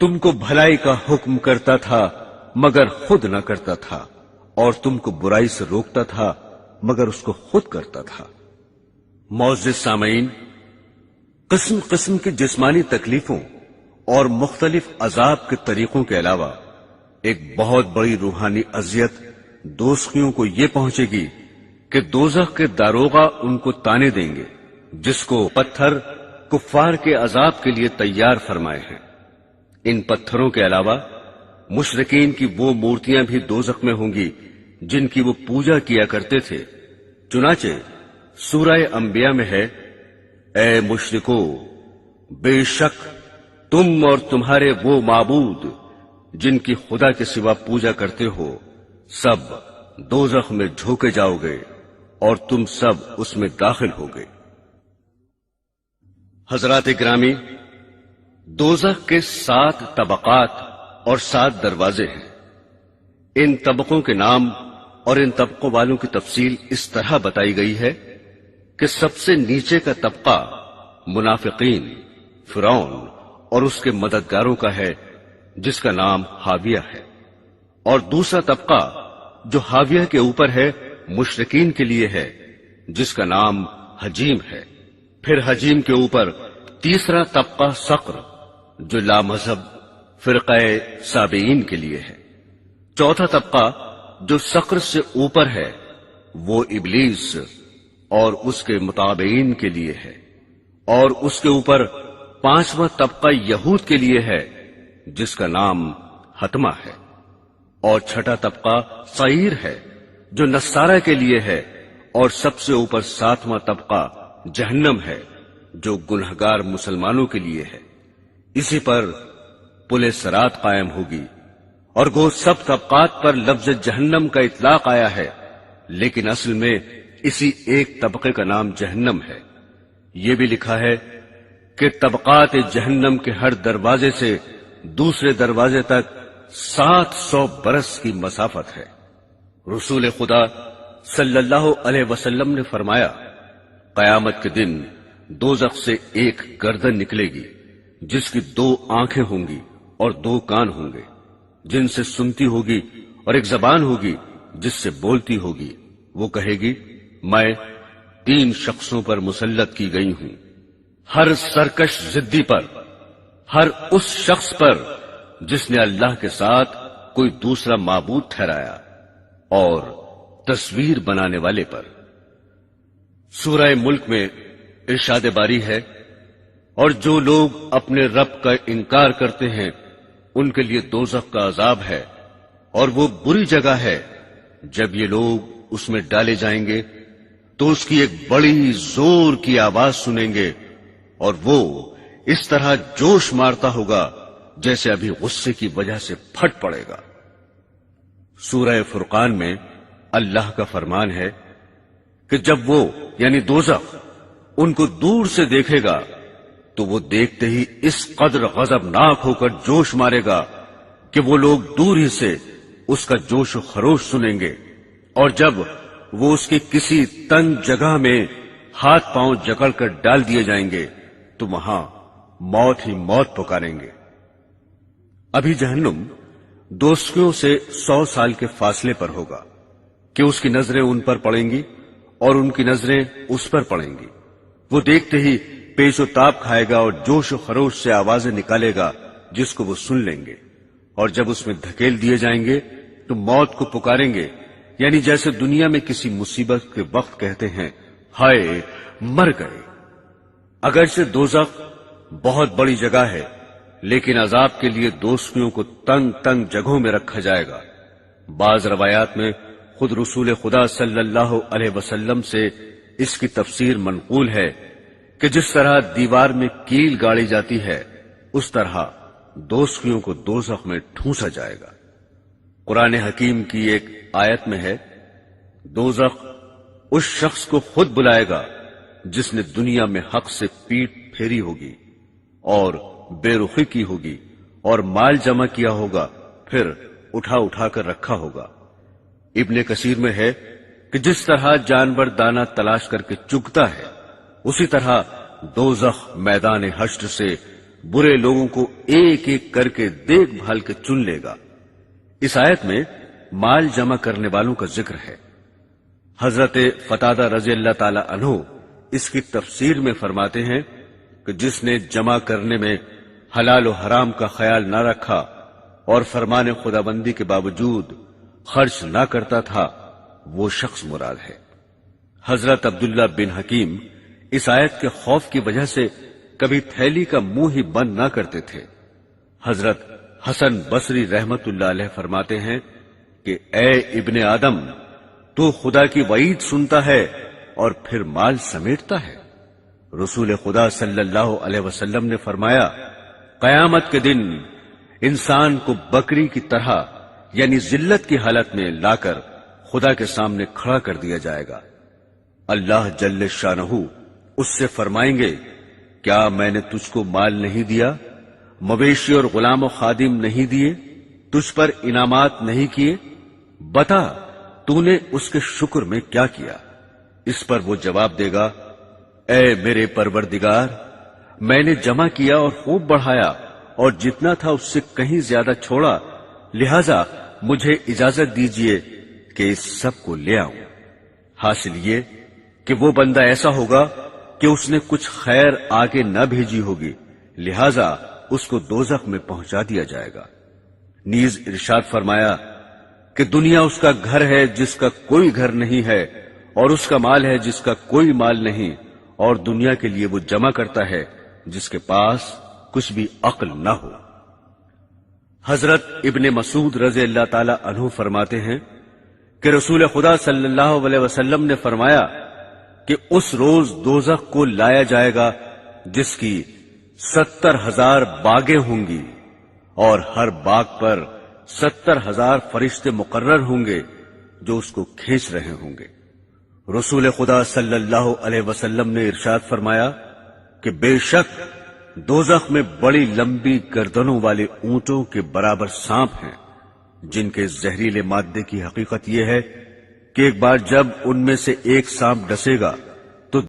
تم کو بھلائی کا حکم کرتا تھا مگر خود نہ کرتا تھا، اور تم کو برائی سے روکتا تھا مگر اس کو خود کرتا تھا۔ معزز سامعین، قسم قسم کی جسمانی تکلیفوں اور مختلف عذاب کے طریقوں کے علاوہ ایک بہت بڑی روحانی اذیت دوزخیوں کو یہ پہنچے گی کہ دوزخ کے داروغہ ان کو تانے دیں گے جس کو پتھر کفار کے عذاب کے لیے تیار فرمائے ہیں۔ ان پتھروں کے علاوہ مشرکین کی وہ مورتیاں بھی دوزخ میں ہوں گی جن کی وہ پوجا کیا کرتے تھے۔ چنانچہ سورہ انبیاء میں ہے، اے مشرکو، بے شک تم اور تمہارے وہ معبود جن کی خدا کے سوا پوجا کرتے ہو سب دوزخ میں جھونکے جاؤ گے اور تم سب اس میں داخل ہوگے۔ حضرات گرامی، دوزخ کے 7 طبقات اور 7 دروازے ہیں۔ ان طبقوں کے نام اور ان طبقوں والوں کی تفصیل اس طرح بتائی گئی ہے کہ سب سے نیچے کا طبقہ منافقین، فرعون اور اس کے مددگاروں کا ہے جس کا نام حاویہ ہے، اور دوسرا طبقہ جو حاویہ کے اوپر ہے مشرکین کے لیے ہے جس کا نام حجیم ہے۔ پھر حجیم کے اوپر تیسرا طبقہ صقر جو لامذہب فرقہ سابعین کے لیے ہے۔ چوتھا طبقہ جو صقر سے اوپر ہے وہ ابلیس اور اس کے متابعین کے لیے ہے، اور اس کے اوپر 5واں طبقہ یہود کے لیے ہے جس کا نام حتمہ ہے، اور چھٹا طبقہ سعیر ہے جو نصارہ کے لیے ہے، اور سب سے اوپر 7واں طبقہ جہنم ہے جو گنہگار مسلمانوں کے لیے ہے۔ اسی پر پل صراط قائم ہوگی، اور گو سب طبقات پر لفظ جہنم کا اطلاق آیا ہے لیکن اصل میں اسی ایک طبقے کا نام جہنم ہے۔ یہ بھی لکھا ہے کہ طبقات جہنم کے ہر دروازے سے دوسرے دروازے تک 700 برس کی مسافت ہے۔ رسول خدا صلی اللہ علیہ وسلم نے فرمایا، قیامت کے دن دوزخ سے ایک گردن نکلے گی جس کی 2 آنکھیں ہوں گی اور 2 کان ہوں گے جن سے سنتی ہوگی، اور ایک زبان ہوگی جس سے بولتی ہوگی۔ وہ کہے گی، میں 3 شخصوں پر مسلط کی گئی ہوں، ہر سرکش ضدی پر، ہر اس شخص پر جس نے اللہ کے ساتھ کوئی دوسرا معبود ٹھہرایا، اور تصویر بنانے والے پر۔ سورہ ملک میں ارشاد باری ہے، اور جو لوگ اپنے رب کا انکار کرتے ہیں ان کے لیے دوزخ کا عذاب ہے، اور وہ بری جگہ ہے۔ جب یہ لوگ اس میں ڈالے جائیں گے تو اس کی ایک بڑی زور کی آواز سنیں گے، اور وہ اس طرح جوش مارتا ہوگا جیسے ابھی غصے کی وجہ سے پھٹ پڑے گا۔ سورہ فرقان میں اللہ کا فرمان ہے کہ جب وہ یعنی دوزخ ان کو دور سے دیکھے گا تو وہ دیکھتے ہی اس قدر غضبناک ہو کر جوش مارے گا کہ وہ لوگ دور ہی سے اس کا جوش و خروش سنیں گے، اور جب وہ اس کی کسی تنگ جگہ میں ہاتھ پاؤں جکڑ کر ڈال دیے جائیں گے تو وہاں موت ہی موت پکاریں گے۔ ابھی جہنم دوزخیوں سے 100 سال کے فاصلے پر ہوگا کہ اس کی نظریں ان پر پڑیں گی اور ان کی نظریں اس پر پڑیں گی۔ وہ دیکھتے ہی پیش و تاب کھائے گا اور جوش و خروش سے آوازیں نکالے گا جس کو وہ سن لیں گے، اور جب اس میں دھکیل دیے جائیں گے تو موت کو پکاریں گے، یعنی جیسے دنیا میں کسی مصیبت کے وقت کہتے ہیں، ہائے مر گئے۔ اگرچہ دوزخ بہت بڑی جگہ ہے لیکن عذاب کے لیے دوزخیوں کو تنگ تنگ جگہوں میں رکھا جائے گا۔ بعض روایات میں خود رسول خدا صلی اللہ علیہ وسلم سے اس کی تفسیر منقول ہے کہ جس طرح دیوار میں کیل گاڑی جاتی ہے اس طرح دوزخیوں کو دوزخ میں ٹھونسا جائے گا۔ قرآن حکیم کی ایک آیت میں ہے، دوزخ اس شخص کو خود بلائے گا جس نے دنیا میں حق سے پیٹ پھیری ہوگی اور بے رخی کی ہوگی اور مال جمع کیا ہوگا، پھر اٹھا اٹھا کر رکھا ہوگا۔ ابن کثیر میں ہے کہ جس طرح جانور دانہ تلاش کر کے چگتا ہے اسی طرح دوزخ میدان حشر سے برے لوگوں کو ایک ایک کر کے دیکھ بھال کے چن لے گا۔ اس آیت میں مال جمع کرنے والوں کا ذکر ہے۔ حضرت قتادہ رضی اللہ تعالی عنہ اس کی تفسیر میں فرماتے ہیں کہ جس نے جمع کرنے میں حلال و حرام کا خیال نہ رکھا اور فرمان خداوندی کے باوجود خرچ نہ کرتا تھا وہ شخص مراد ہے۔ حضرت عبداللہ بن حکیم اس آیت کے خوف کی وجہ سے کبھی تھیلی کا منہ ہی بند نہ کرتے تھے۔ حضرت حسن بصری رحمت اللہ علیہ فرماتے ہیں کہ اے ابن آدم، تو خدا کی وعید سنتا ہے اور پھر مال سمیٹتا ہے۔ رسول خدا صلی اللہ علیہ وسلم نے فرمایا، قیامت کے دن انسان کو بکری کی طرح یعنی ذلت کی حالت میں لا کر خدا کے سامنے کھڑا کر دیا جائے گا۔ اللہ جل شانہ اس سے فرمائیں گے، کیا میں نے تجھ کو مال نہیں دیا، مویشی اور غلام و خادم نہیں دیے، تجھ پر انعامات نہیں کیے؟ بتا تو نے اس کے شکر میں کیا کیا؟ اس پر وہ جواب دے گا، اے میرے پروردگار، میں نے جمع کیا اور خوب بڑھایا اور جتنا تھا اس سے کہیں زیادہ چھوڑا، لہذا مجھے اجازت دیجیے کہ اس سب کو لے آؤں۔ حاصل یہ کہ وہ بندہ ایسا ہوگا کہ اس نے کچھ خیر آگے نہ بھیجی ہوگی، لہذا اس کو دوزخ میں پہنچا دیا جائے گا۔ نیز ارشاد فرمایا کہ دنیا اس کا گھر ہے جس کا کوئی گھر نہیں ہے، اور اس کا مال ہے جس کا کوئی مال نہیں، اور دنیا کے لیے وہ جمع کرتا ہے جس کے پاس کچھ بھی عقل نہ ہو۔ حضرت ابن مسعود رضی اللہ تعالی عنہ فرماتے ہیں کہ رسول خدا صلی اللہ علیہ وسلم نے فرمایا کہ اس روز دوزخ کو لایا جائے گا جس کی 70,000 باغیں ہوں گی اور ہر باغ پر 70,000 فرشتے مقرر ہوں گے جو اس کو کھینچ رہے ہوں گے۔ رسول خدا صلی اللہ علیہ وسلم نے ارشاد فرمایا کہ بے شک دوزخ میں بڑی لمبی گردنوں والے اونٹوں کے برابر سانپ ہیں جن کے زہریلے مادے کی حقیقت یہ ہے کہ ایک بار جب ان میں سے ایک سانپ ڈسے گا